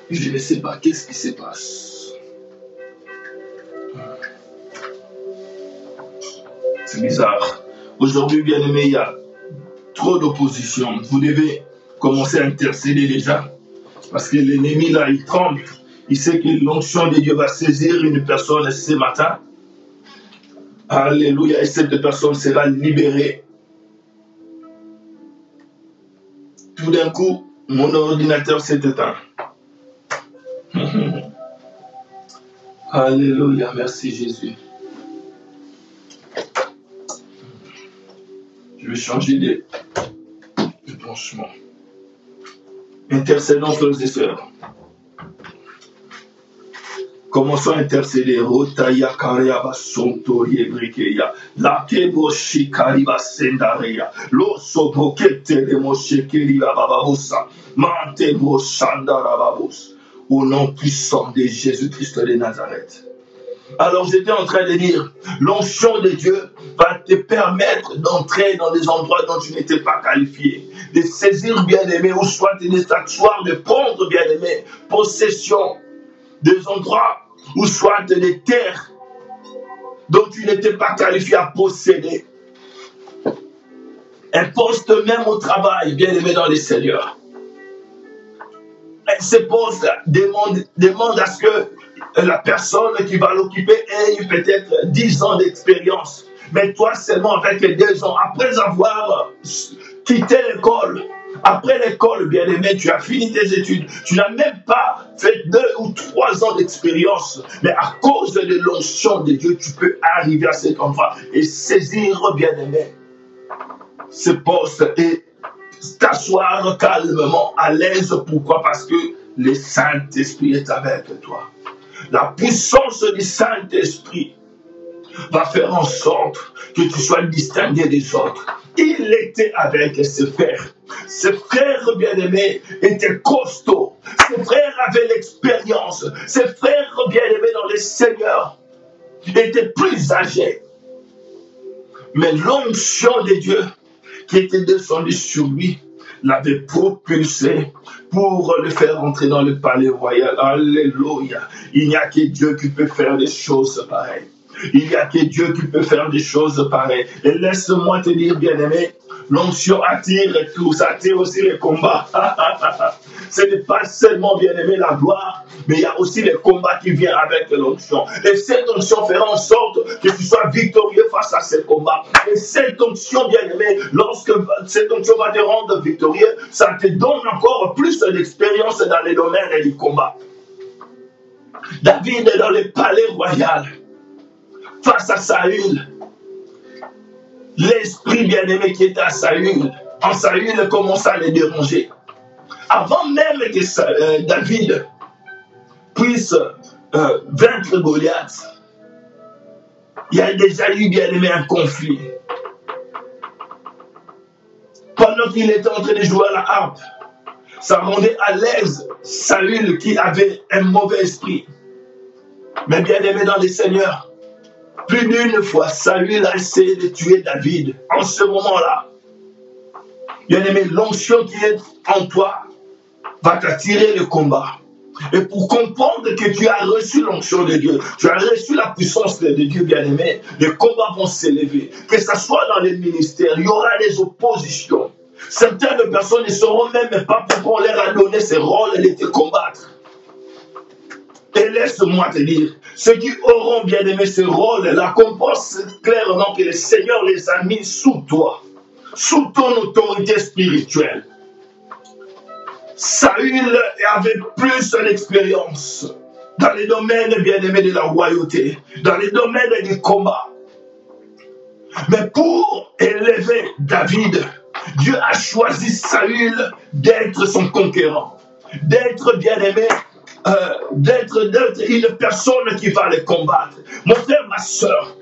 [SPEAKER 1] Je ne sais pas qu'est-ce qui se passe. C'est bizarre. Aujourd'hui, bien aimé, il y a trop d'opposition. Vous devez commencer à intercéder déjà. Parce que l'ennemi, là, il tremble. Il sait que l'onction de Dieu va saisir une personne ce matin. Alléluia. Et cette personne sera libérée. Tout d'un coup, mon ordinateur s'est éteint. Alléluia. Merci Jésus. Je vais changer de branchement. Intercédons, frères et sœurs. Commençons à intercéder. Rotaya Kariaba Sontori Ebrikeya. La Kebo Shikariba Sendareya. Loso Brokete de Moshekeriba Bababosa. Mantebo Shandarababos. Au nom puissant de Jésus-Christ de Nazareth. Alors j'étais en train de dire, l'onction de Dieu va te permettre d'entrer dans des endroits dont tu n'étais pas qualifié, de saisir bien-aimé, ou soit de t'asseoir, de prendre bien-aimé, possession des endroits, ou soit des terres dont tu n'étais pas qualifié à posséder. Un poste même au travail, bien-aimé dans les Seigneurs. Et ce poste demande à ce que la personne qui va l'occuper ait peut-être 10 ans d'expérience. Mais toi seulement avec 2 ans, après avoir quitté l'école, après l'école, bien aimé, tu as fini tes études, tu n'as même pas fait 2 ou 3 ans d'expérience. Mais à cause de l'onction de Dieu, tu peux arriver à cet endroit et saisir, bien aimé, ce poste et t'asseoir calmement, à l'aise. Pourquoi? Parce que le Saint-Esprit est avec toi. La puissance du Saint-Esprit va faire en sorte que tu sois distingué des autres. Il était avec ses frères. Ses frères bien-aimés étaient costauds. Ses frères avaient l'expérience. Ses frères bien-aimés dans les Seigneurs étaient plus âgés. Mais l'onction de Dieu qui était descendue sur lui l'avait propulsé pour le faire entrer dans le palais royal. Alléluia. Il n'y a que Dieu qui peut faire des choses pareilles. Il n'y a que Dieu qui peut faire des choses pareilles. Et laisse-moi te dire, bien-aimé, l'onction attire tout, ça attire aussi les combats. Ce n'est pas seulement, bien-aimé, la gloire, mais il y a aussi les combats qui viennent avec l'onction. Et cette onction fera en sorte que tu sois victorieux face à ces combats. Et cette onction, bien-aimé, lorsque cette onction va te rendre victorieux, ça te donne encore plus d'expérience dans les domaines du combat. David est dans le palais royal, face à Saül. L'esprit bien-aimé qui était à Saül, en Saül commence à les déranger. Avant même que David puisse vaincre Goliath, il y a déjà eu bien-aimé un conflit. Pendant qu'il était en train de jouer à la harpe, ça rendait à l'aise Saül qui avait un mauvais esprit. Mais bien-aimé dans les Seigneurs, plus d'une fois, Saül a essayé de tuer David. En ce moment-là, bien-aimé, l'onction qui est en toi va t'attirer le combat. Et pour comprendre que tu as reçu l'onction de Dieu, tu as reçu la puissance de Dieu, bien-aimé, les combats vont s'élever. Que ce soit dans les ministères, il y aura des oppositions. Certaines personnes ne sauront même pas pourquoi on leur a donné ces rôles et de te combattre. Et laisse-moi te dire, ceux qui auront bien aimé ce rôle-là, comprennent clairement que le Seigneur les a mis sous toi, sous ton autorité spirituelle. Saül avait plus d'expérience dans les domaines bien-aimés de la royauté, dans les domaines du combat. Mais pour élever David, Dieu a choisi Saül d'être son conquérant, d'être bien-aimé, d'être une personne qui va les combattre. Mon frère, ma soeur,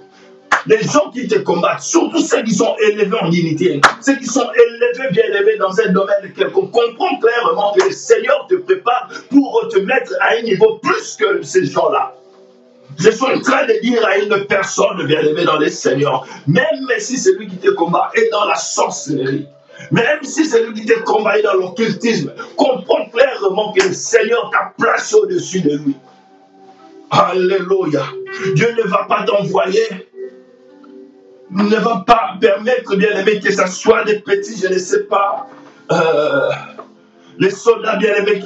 [SPEAKER 1] Les gens qui te combattent, surtout ceux qui sont élevés en dignité, ceux qui sont élevés, bien élevés dans un domaine quelconque, comprend clairement que le Seigneur te prépare pour te mettre à un niveau plus que ces gens-là. Je suis en train de dire à une personne bien aimée dans le Seigneur, même si celui qui te combat est dans la sorcellerie, même si celui qui te combat est dans l'occultisme, comprends clairement que le Seigneur t'a placé au-dessus de lui. Alléluia. Dieu ne va pas t'envoyer, ne va pas permettre, bien aimé, que ce soit des petits, je ne sais pas, les soldats bien aimés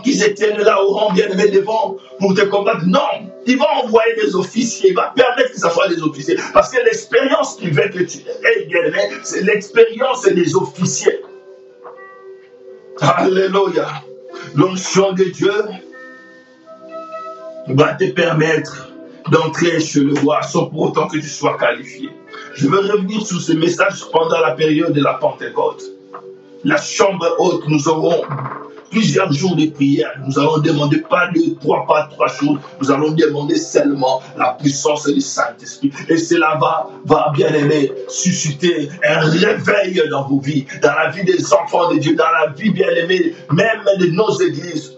[SPEAKER 1] qui se tiennent là au rang bien aimé devant pour te combattre. Non, il va envoyer des officiers, il va permettre que ce soit des officiers. Parce que l'expérience qu'il veut que tu aies bien aimé, c'est l'expérience des officiers. Alléluia. L'onction de Dieu va te permettre d'entrer chez le roi sans pour autant que tu sois qualifié. Je veux revenir sur ce message pendant la période de la Pentecôte. La chambre haute, nous aurons plusieurs jours de prière. Nous allons demander pas 3 jours. Nous allons demander seulement la puissance du Saint-Esprit. Et cela va bien aimer susciter un réveil dans vos vies, dans la vie des enfants de Dieu, dans la vie bien aimée, même de nos églises.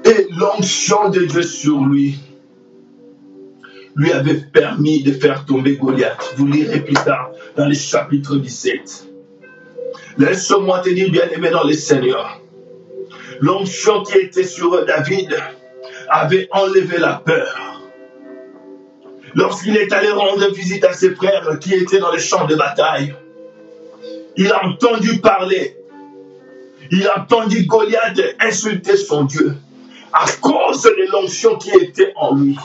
[SPEAKER 1] Et l'onction de Dieu sur lui avait permis de faire tomber Goliath. Vous lirez plus tard dans le chapitre 17. Laisse-moi te dire, bien-aimé dans le Seigneur, l'onction qui était sur David avait enlevé la peur. Lorsqu'il est allé rendre visite à ses frères qui étaient dans les champs de bataille, il a entendu parler, il a entendu Goliath insulter son Dieu à cause de l'onction qui était en lui.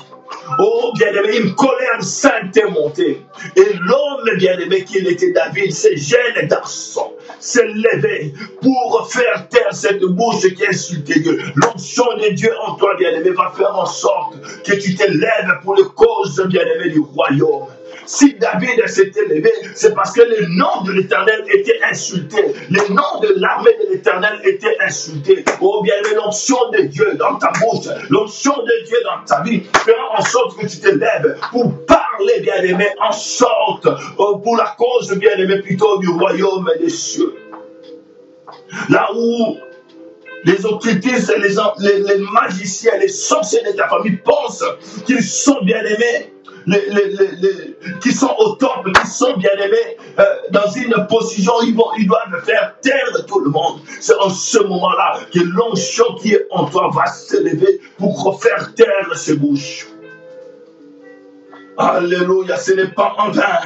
[SPEAKER 1] Oh bien-aimé, une colère sainte est montée. Et l'homme bien-aimé qui était David, ce jeune garçon, s'est levé pour faire taire cette bouche qui insultait Dieu. L'onction de Dieu en toi, bien-aimé, va faire en sorte que tu te lèves pour les causes, bien-aimé, du royaume. Si David s'était levé, c'est parce que le nom de l'Éternel était insulté. Le nom de l'armée de l'Éternel était insulté. Oh bien, l'onction de Dieu dans ta bouche, l'onction de Dieu dans ta vie fera en sorte que tu te lèves pour parler, bien-aimé, en sorte pour la cause, bien-aimé, plutôt du royaume des cieux. Là où les occultistes, les magiciens, les sorciers de ta famille pensent qu'ils sont bien-aimés, qui sont au temple, qui sont bien-aimés dans une position, ils doivent faire taire tout le monde. C'est en ce moment-là que l'onction qui est en toi va se lever pour faire taire ces bouches. Alléluia, ce n'est pas en vain.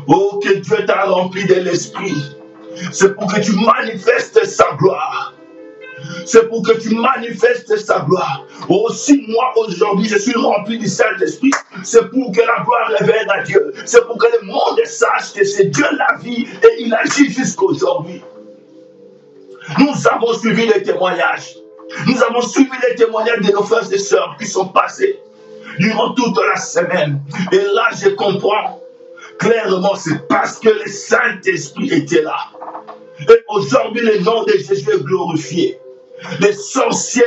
[SPEAKER 1] Oh, que Dieu t'a rempli de l'esprit. C'est pour que tu manifestes sa gloire. C'est pour que tu manifestes sa gloire. Aussi, moi, aujourd'hui, je suis rempli du Saint-Esprit. C'est pour que la gloire revienne à Dieu. C'est pour que le monde sache que c'est Dieu la vie et il agit jusqu'à aujourd'hui. Nous avons suivi les témoignages. Nous avons suivi les témoignages de nos frères et sœurs qui sont passés durant toute la semaine. Et là, je comprends clairement, c'est parce que le Saint-Esprit était là. Et aujourd'hui, le nom de Jésus est glorifié. Les sorciers,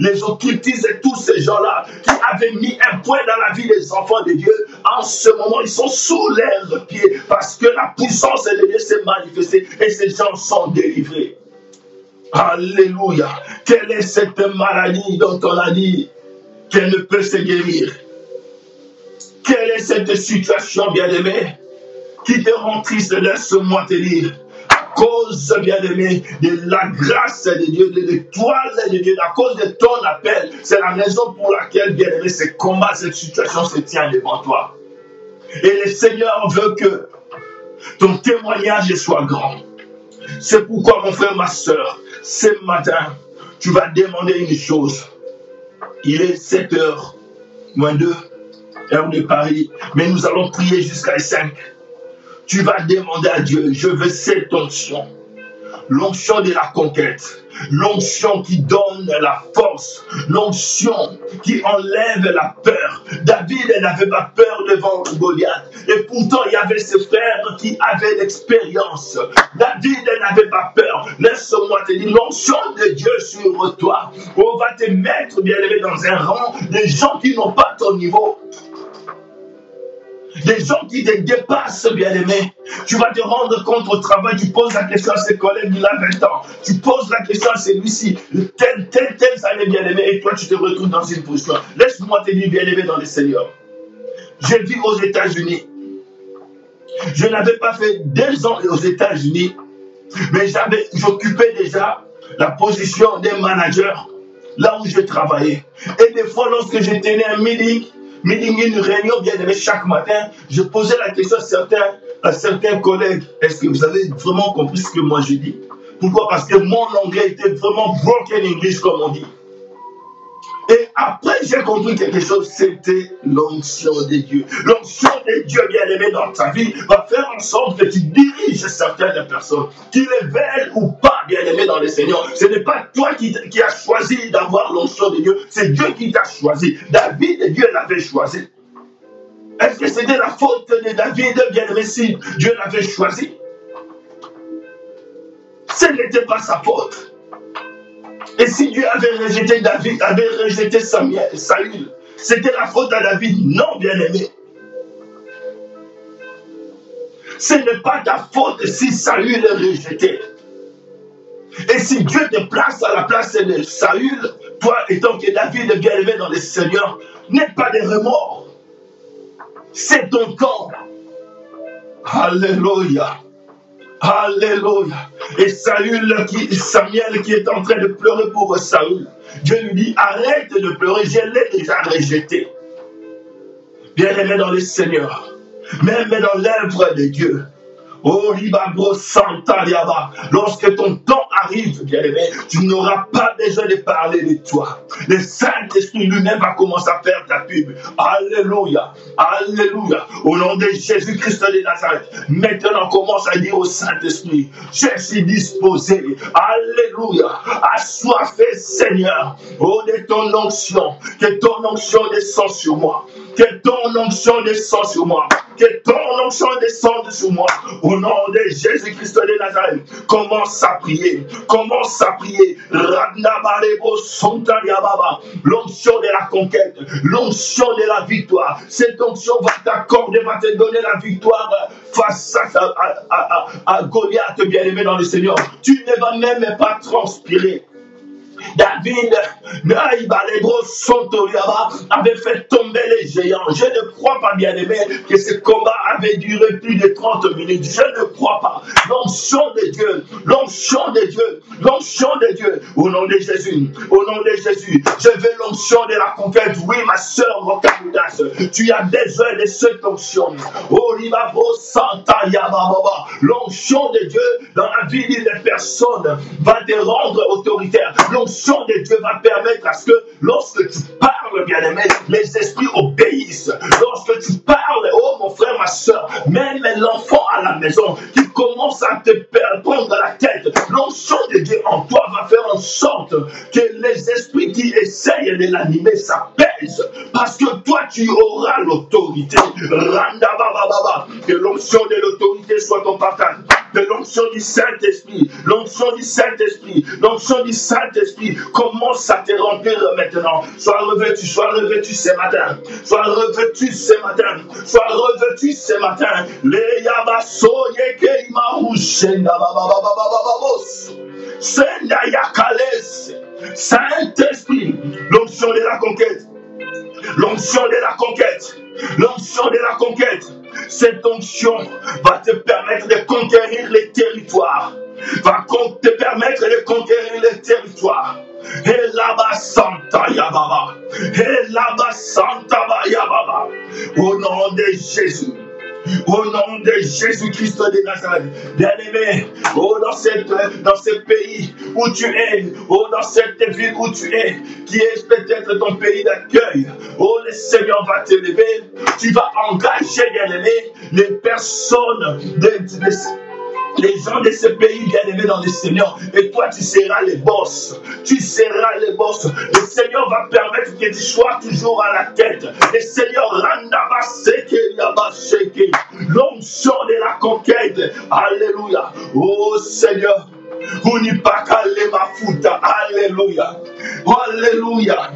[SPEAKER 1] les occultistes et tous ces gens-là qui avaient mis un point dans la vie des enfants de Dieu, en ce moment, ils sont sous leurs pieds parce que la puissance de Dieu s'est manifestée et ces gens sont délivrés. Alléluia. Quelle est cette maladie dont on a dit qu'elle ne peut se guérir? Quelle est cette situation, bien-aimée, qui te rend triste? Laisse-moi te dire. Cause, bien-aimé, de la grâce de Dieu, de l'étoile de Dieu, à cause de ton appel, c'est la raison pour laquelle, bien-aimé, ce combat, cette situation se tient devant toi. Et le Seigneur veut que ton témoignage soit grand. C'est pourquoi, mon frère, ma soeur, ce matin, tu vas demander une chose. Il est 7h, moins 2, heure de Paris, mais nous allons prier jusqu'à 5. Tu vas demander à Dieu, je veux cette onction. l'onction de la conquête, l'onction qui donne la force, l'onction qui enlève la peur. David n'avait pas peur devant Goliath, et pourtant il y avait ses frères qui avaient l'expérience. David n'avait pas peur. Laisse-moi te dire, l'onction de Dieu sur toi, on va te mettre, bien aimé, dans un rang des gens qui n'ont pas ton niveau. Des gens qui te dépassent, bien-aimé. Tu vas te rendre compte au travail, tu poses la question à ses collègues, il a 20 ans. Tu poses la question à celui-ci, telle année, bien-aimé, et toi, tu te retrouves dans une position. Laisse-moi te dire, bien-aimé, dans le Seigneur. Je vis aux États-Unis. Je n'avais pas fait 2 ans aux États-Unis, mais j'occupais déjà la position d'un manager, là où je travaillais. Et des fois, lorsque je tenais un meeting, une réunion, bien aimé, chaque matin, je posais la question à certains collègues. Est-ce que vous avez vraiment compris ce que moi je dis? Pourquoi? Parce que mon anglais était vraiment broken English, comme on dit. Et après, j'ai compris quelque chose, c'était l'onction de Dieu. L'onction de Dieu, bien aimé, dans ta vie, va faire en sorte que tu diriges certaines personnes, qu'ils les veulent ou pas, bien aimé, dans le Seigneur. Ce n'est pas toi qui as choisi d'avoir l'onction de Dieu, c'est Dieu qui t'a choisi. David, Dieu l'avait choisi. Est-ce que c'était la faute de David, bien aimé, si Dieu l'avait choisi? Ce n'était pas sa faute. Et si Dieu avait rejeté David, avait rejeté Saül, c'était la faute à David? Non, bien-aimé. Ce n'est pas ta faute si Saül est rejeté. Et si Dieu te place à la place de Saül, toi étant que David est bien-aimé dans le Seigneur, n'aie pas de remords. C'est ton camp. Alléluia. Alléluia. Et Samuel qui est en train de pleurer pour Saül, Dieu lui dit, arrête de pleurer, je l'ai déjà rejeté. Bien-aimé dans le Seigneur, même dans l'œuvre de Dieu. Oh, Ribabo Santa Diaba, lorsque ton temps arrive, bien-aimé, tu n'auras pas besoin de parler de toi. Le Saint-Esprit lui-même va commencer à faire ta pub. Alléluia, alléluia. Au nom de Jésus-Christ de Nazareth, maintenant commence à dire au Saint-Esprit, je suis disposé, alléluia, assoiffé, Seigneur, oh, de ton onction, que ton onction descende sur moi, que ton onction descende sur moi, que ton onction descende sur moi. Au nom de Jésus-Christ de Nazareth, commence à prier. Commence à prier. L'onction de la conquête, l'onction de la victoire. Cette onction va t'accorder, va te donner la victoire face à Goliath, bien-aimé dans le Seigneur. Tu ne vas même pas transpirer. David, avait fait tomber les géants. Je ne crois pas, bien-aimé, que ce combat avait duré plus de 30 minutes. Je ne crois pas. L'onction de Dieu, l'onction de Dieu, l'onction de Dieu. Au nom de Jésus, au nom de Jésus, je veux l'onction de la conquête. Oui, ma soeur Rocamudas, tu as besoin de cette onction. Oh, l'onction de Dieu dans la vie des personnes va te rendre autoritaire. L'onction de Dieu va permettre à ce que lorsque tu parles, bien-aimé, les esprits obéissent. Lorsque tu parles, oh mon frère, ma soeur, même l'enfant à la maison qui commence à te prendre la tête, l'onction de Dieu en toi va faire en sorte que les esprits qui essayent de l'animer s'apaisent. Parce que toi, tu auras l'autorité. Que l'onction de l'autorité soit ton partage. De l'onction du Saint-Esprit, l'onction du Saint-Esprit, l'onction du Saint-Esprit commence à te remplir maintenant. Sois revêtu ce matin. Sois revêtu ce matin. Sois revêtu ce matin. Les yabaso yeke imarushenda babababababos. Senda yakales. Saint-Esprit, l'onction de la conquête. L'onction de la conquête. L'onction de la conquête. Cette onction va te permettre de conquérir les territoires. Va te permettre de conquérir les territoires. Et là-bas, Santa Yababa. Et là-bas, Santa Yababa. Au nom de Jésus. Au nom de Jésus-Christ de Nazareth, bien-aimé, oh, dans ce pays où tu es, oh, dans cette ville où tu es, qui est peut-être ton pays d'accueil, oh, le Seigneur va t'élever, tu vas engager, bien-aimé, les personnes les gens de ce pays bien-aimés dans le Seigneur. Et toi, tu seras les boss. Tu seras les boss. Le Seigneur va permettre que tu sois toujours à la tête. Le Seigneur l'onction de la conquête. Alléluia. Oh Seigneur. Alléluia. Alléluia.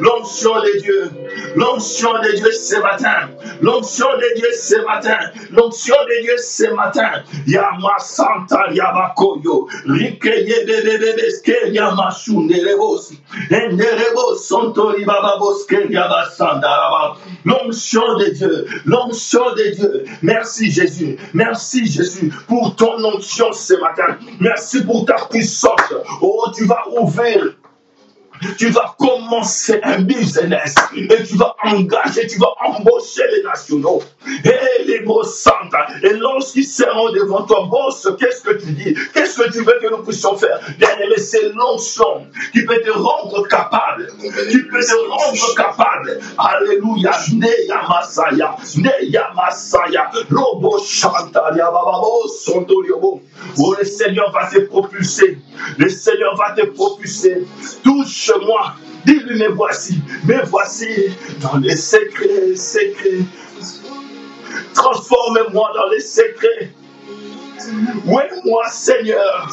[SPEAKER 1] L'onction de Dieu. L'onction de Dieu ce matin. L'onction de Dieu ce matin. L'onction de Dieu ce matin. Yama Santa Yabakoyo. Rikeye Bebebeske Yamashunderebos. Enderebos Santori Bababoske Yabasanda. L'onction de Dieu. L'onction de Dieu. Merci Jésus. Merci Jésus pour ton onction ce matin. Merci pour ta puissance. Oh, tu vas ouvrir. Tu vas commencer un business et tu vas engager, tu vas embaucher les nationaux et les brossants. Et lorsqu'ils seront devant toi, boss, qu'est-ce que tu dis? Qu'est-ce que tu veux que nous puissions faire? Bien-aimé, c'est l'onction qui peut te rendre capable. Qui peut te rendre capable. Alléluia. Neya Masaya. Neya Masaya. Lobo Chantalia Bababo Sondoliobo. Oh, le Seigneur va te propulser. Le Seigneur va te propulser. Touche-moi. Dis-lui, me voici dans les secrets, secrets. Transforme-moi dans les secrets. Oui, moi, Seigneur.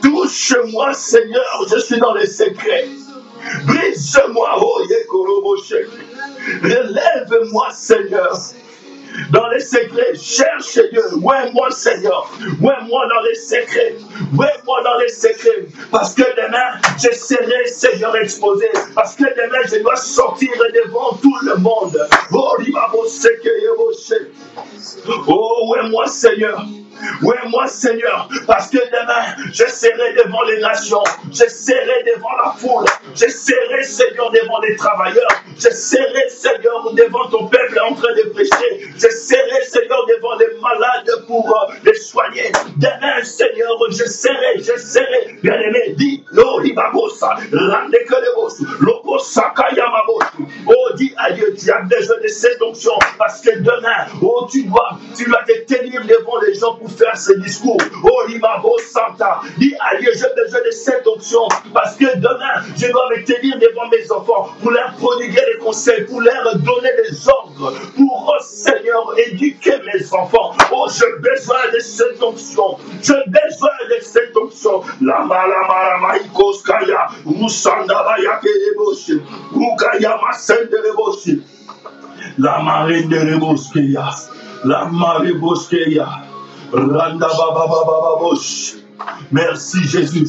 [SPEAKER 1] Touche-moi, Seigneur. Je suis dans les secrets. Brise-moi, oh Yekoroboche. Relève-moi, Seigneur. Dans les secrets, cherche Dieu. Ouais, moi, Seigneur. Ouais, moi, dans les secrets. Ouais, moi, dans les secrets. Parce que demain, je serai, Seigneur, exposé. Parce que demain, je dois sortir devant tout le monde. Oh, ouais, moi, Seigneur. Oui, moi, Seigneur, parce que demain, je serai devant les nations, je serai devant la foule, je serai, Seigneur, devant les travailleurs, je serai, Seigneur, devant ton peuple en train de prêcher, je serai, Seigneur, devant les malades pour les soigner. Demain, Seigneur, je serai, bien-aimé, dis, l'oribabosa, l'andekelebos, l'obosakayamabosu. Oh, dis à Dieu, tu as besoin de cette onction, parce que demain, oh, tu dois te tenir devant les gens pour faire ce discours. Oh, Limabo Santa, dis à Dieu, j'ai besoin de cette option parce que demain, je dois me tenir devant mes enfants pour leur prodiguer les conseils, pour leur donner les ordres, pour, oh Seigneur, éduquer mes enfants. Oh, j'ai besoin de cette option. J'ai besoin de cette option. La Malamaraïkoskaya, Rusandabaya Keleboshi, Rukaya Masen de Reboshi, la marine de Reboskeya, la marée Boskeya. Randa baba baba bosh. Merci Jésus.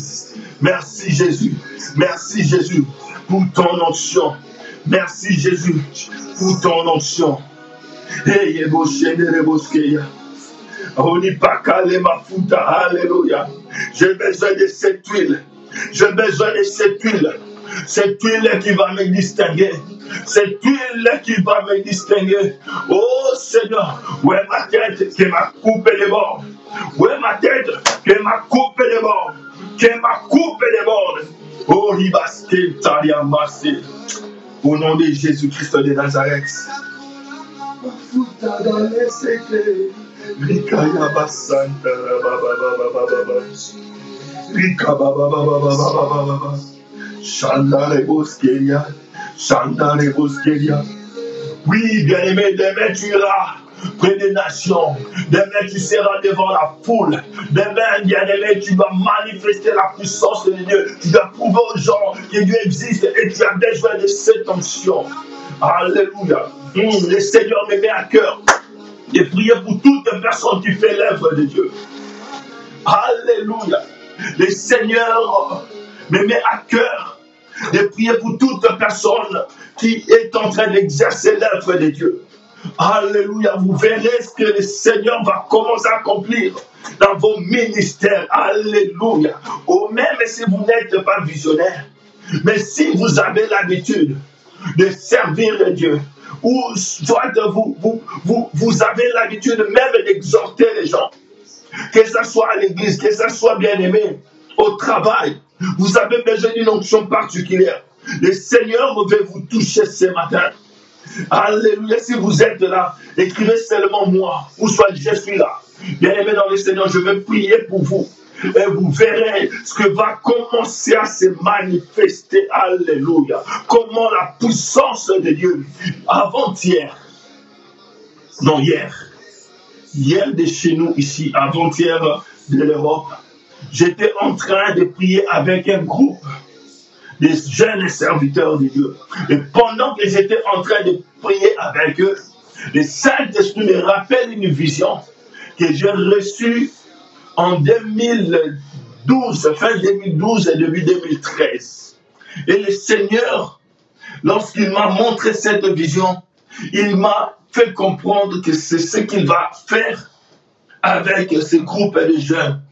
[SPEAKER 1] Merci Jésus. Merci Jésus pour ton onction. Merci Jésus pour ton onction. Hey, alléluia. J'ai besoin de cette huile. J'ai besoin de cette huile. Cette huile qui va me distinguer. Cette huile qui va me distinguer. Oh Seigneur, où est ma tête qui m'a coupé les bords? Où est ma tête qui m'a coupé les bords? Qui m'a coupé les bords? Oh, Ribaske Taliamasi. Au nom de Jésus-Christ de Nazareth. Dans les secrets. Rikaya Basanta Baba. Rika Baba. Chandare Boskeria. Chandare Boskeria. Oui, bien-aimé, demain tu iras près des nations. Demain tu seras devant la foule. Demain, bien-aimé, tu dois manifester la puissance de Dieu. Tu dois prouver aux gens que Dieu existe et tu as besoin de cette onction. Alléluia. Le Seigneur me met à cœur de prier pour toute personne qui fait l'œuvre de Dieu. Alléluia. Le Seigneur me met à cœur de prier pour toute personne qui est en train d'exercer l'œuvre de Dieu. Alléluia, vous verrez ce que le Seigneur va commencer à accomplir dans vos ministères. Alléluia. Oh, même si vous n'êtes pas visionnaire, mais si vous avez l'habitude de servir Dieu, ou soit vous avez l'habitude même d'exhorter les gens, que ce soit à l'église, que ce soit bien-aimé, au travail, vous avez besoin d'une onction particulière. Le Seigneur veut vous toucher ce matin. Alléluia. Si vous êtes là, écrivez seulement moi, ou soit je suis là. Bien-aimé dans le Seigneur, je vais prier pour vous. Et vous verrez ce que va commencer à se manifester. Alléluia. Comment la puissance de Dieu, avant-hier, non hier de chez nous ici, avant-hier de l'Europe, j'étais en train de prier avec un groupe des jeunes serviteurs de Dieu. Et pendant que j'étais en train de prier avec eux, le Saint-Esprit me rappelle une vision que j'ai reçue en 2012, fin 2012 et début 2013. Et le Seigneur, lorsqu'il m'a montré cette vision, il m'a fait comprendre que c'est ce qu'il va faire avec ce groupe de jeunes.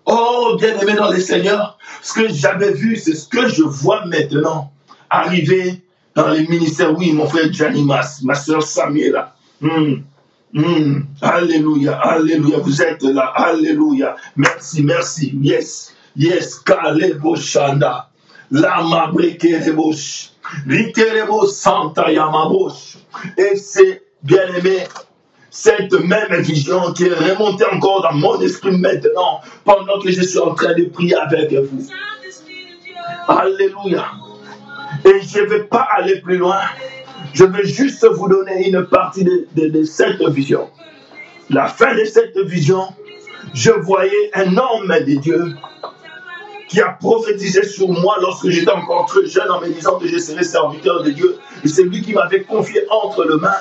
[SPEAKER 1] Oh, bien-aimé dans le Seigneur, ce que j'avais vu, c'est ce que je vois maintenant arriver dans les ministères. Oui, mon frère Janimas, ma soeur Samuela. Alléluia, alléluia, vous êtes là, alléluia. Merci, merci, yes, Kalebo Shanda, Lama Brekerebosh, Rikerebo Santa Yamabosh. Et c'est, bien-aimé, cette même vision qui est remontée encore dans mon esprit maintenant, pendant que je suis en train de prier avec vous. Alléluia. Et je ne vais pas aller plus loin. Je veux juste vous donner une partie de cette vision. La fin de cette vision, je voyais un homme de Dieu qui a prophétisé sur moi lorsque j'étais encore très jeune en me disant que je serais serviteur de Dieu. Et c'est lui qui m'avait confié entre les mains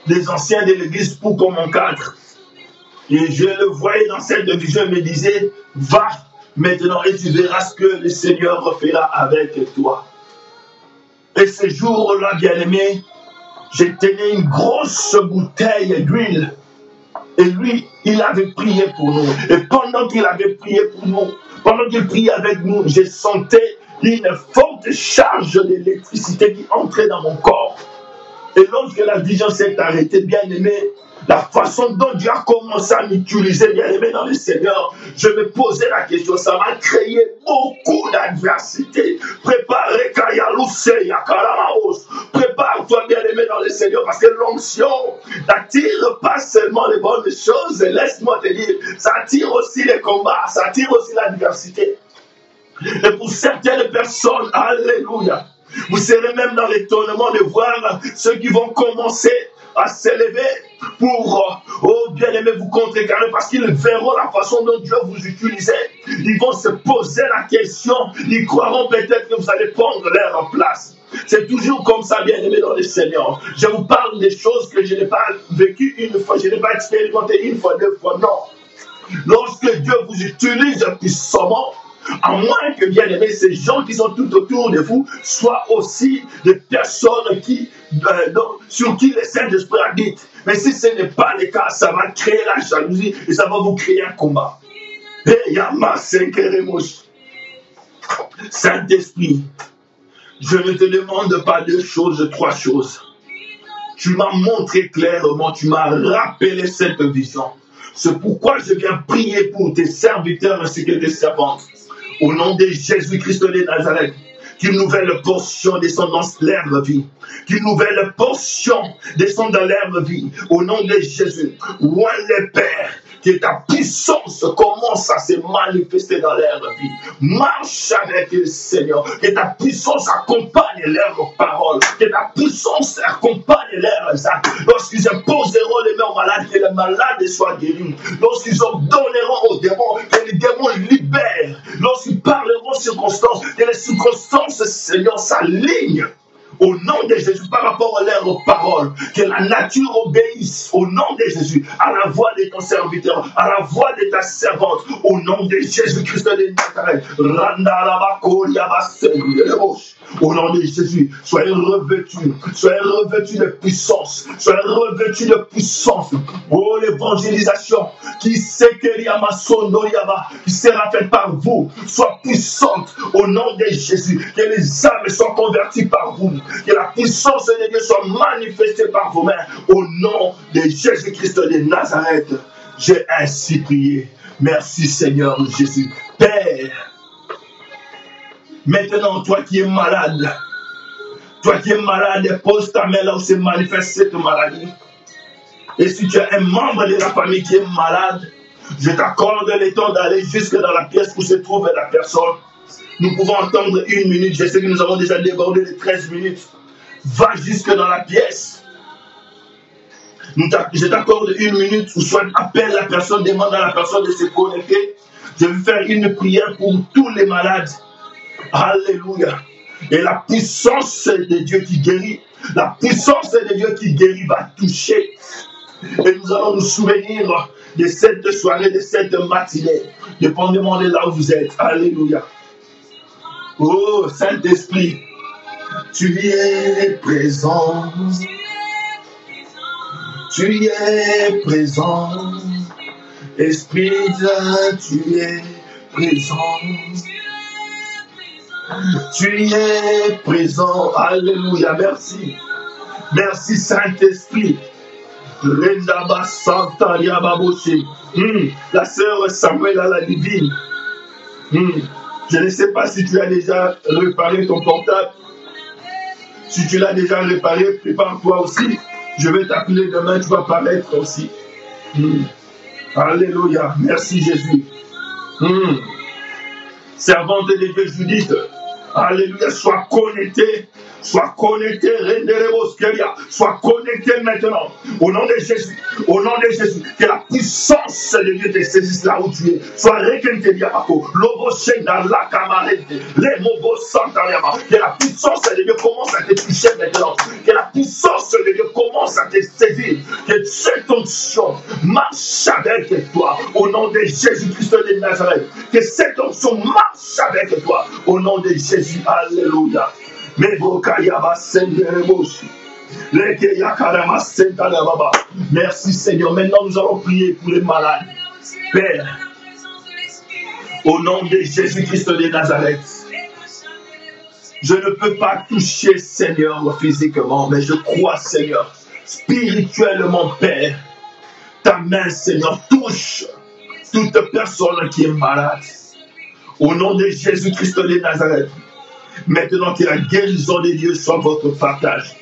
[SPEAKER 1] des anciens de l'église pour qu'on m'encadre. Et je le voyais dans cette vision et me disait, va maintenant et tu verras ce que le Seigneur fera avec toi. Et ce jour-là, bien-aimé, je tenais une grosse bouteille d'huile. Et lui, il avait prié pour nous. Et pendant qu'il avait prié pour nous, pendant qu'il priait avec nous, je sentais une forte charge d'électricité qui entrait dans mon corps. Et lorsque la vision s'est arrêtée, bien-aimé, la façon dont Dieu a commencé à m'utiliser, bien-aimé dans le Seigneur, je me posais la question, ça m'a créé beaucoup d'adversité. Prépare-toi, bien-aimé dans le Seigneur, parce que l'onction n'attire pas seulement les bonnes choses, et laisse-moi te dire, ça attire aussi les combats, ça attire aussi l'adversité. Et pour certaines personnes, alléluia, vous serez même dans l'étonnement de voir ceux qui vont commencer à s'élever pour, oh bien-aimé, vous contrecarrer parce qu'ils verront la façon dont Dieu vous utilise. Ils vont se poser la question, ils croiront peut-être que vous allez prendre leur place. C'est toujours comme ça, bien-aimé dans le Seigneur. Je vous parle des choses que je n'ai pas vécues une fois, je n'ai pas expérimenté une fois, deux fois, non. Lorsque Dieu vous utilise puissamment, à moins que, bien aimé, ces gens qui sont tout autour de vous soient aussi des personnes qui, sur qui le Saint-Esprit habite. Mais si ce n'est pas le cas, ça va créer la jalousie et ça va vous créer un combat. Saint-Esprit, je ne te demande pas deux choses, trois choses. Tu m'as montré clairement, tu m'as rappelé cette vision. C'est pourquoi je viens prier pour tes serviteurs ainsi que tes servantes. Au nom de Jésus-Christ de Nazareth, qu'une nouvelle portion descende dans leur vie. Qu'une nouvelle portion descende dans leur vie. Au nom de Jésus, loin le Père, que ta puissance commence à se manifester dans leur vie. Marche avec le Seigneur. Que ta puissance accompagne leurs paroles. Que ta puissance accompagne leurs actes. Lorsqu'ils imposeront les mains aux malades, que les malades soient guéris. Lorsqu'ils ordonneront aux démons, que les démons libèrent. Lorsqu'ils parleront aux circonstances, que les circonstances, Seigneur, s'alignent. Au nom de Jésus, par rapport à leurs paroles, que la nature obéisse au nom de Jésus, à la voix de ton serviteur, à la voix de ta servante, au nom de Jésus-Christ de Nazareth. Au nom de Jésus, soyez revêtus de puissance, soyez revêtus de puissance. Oh, l'évangélisation qui sera faite par vous, soit puissante au nom de Jésus, que les âmes soient converties par vous, que la puissance de Dieu soit manifestée par vos mains, au nom de Jésus-Christ de Nazareth. J'ai ainsi prié. Merci Seigneur Jésus. Père, maintenant toi qui es malade, Toi qui es malade, pose ta main là où se manifeste cette maladie. Et si tu as un membre de la famille qui est malade, je t'accorde le temps d'aller jusque dans la pièce où se trouve la personne. Nous pouvons entendre 1 minute. Je sais que nous avons déjà débordé de 13 minutes. Va jusque dans la pièce. Je t'accorde 1 minute, ou soit appelle la personne, demande à la personne de se connecter. Je vais faire une prière pour tous les malades. Alléluia. Et la puissance de Dieu qui guérit, la puissance de Dieu qui guérit va toucher. Et nous allons nous souvenir de cette soirée, de cette matinée. Dépendamment de là où vous êtes. Alléluia. Oh, Saint-Esprit, tu es présent. Tu es présent. Esprit Saint, tu es présent. Tu es présent. Alléluia. Merci. Merci, Saint-Esprit. La sœur Samuel à la divine. Je ne sais pas si tu as déjà réparé ton portable. Si tu l'as déjà réparé, prépare-toi aussi. Je vais t'appeler demain, tu vas paraître aussi. Alléluia. Merci Jésus. Servante de Dieu Judith. Alléluia. Sois connecté. Sois connecté, sois connecté maintenant. Au nom de Jésus, au nom de Jésus, que la puissance de Dieu te saisisse là où tu es. Sois requinté, que la puissance de Dieu commence à te toucher maintenant. Que la puissance de Dieu commence à te saisir. Que cette onction marche avec toi. Au nom de Jésus-Christ de Nazareth. Que cette onction marche avec toi. Au nom de Jésus. Alléluia. Merci Seigneur. Maintenant nous allons prier pour les malades. Père, au nom de Jésus-Christ de Nazareth, je ne peux pas toucher Seigneur physiquement, mais je crois Seigneur, spirituellement Père, ta main Seigneur touche toute personne qui est malade. Au nom de Jésus-Christ de Nazareth. Maintenant que la guérison de Dieu soit votre partage,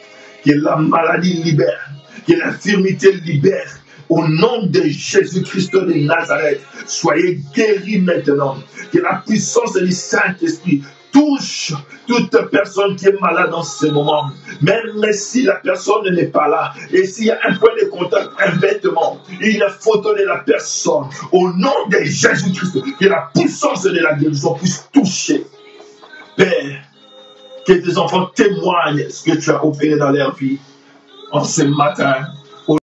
[SPEAKER 1] que la maladie libère, que l'infirmité libère, au nom de Jésus-Christ de Nazareth, soyez guéris maintenant, que la puissance du Saint-Esprit touche toute personne qui est malade en ce moment, même si la personne n'est pas là, et s'il y a un point de contact, un vêtement, une photo de la personne, au nom de Jésus-Christ, que la puissance de la guérison puisse toucher. Père, que tes enfants témoignent ce que tu as opéré dans leur vie en ce matin.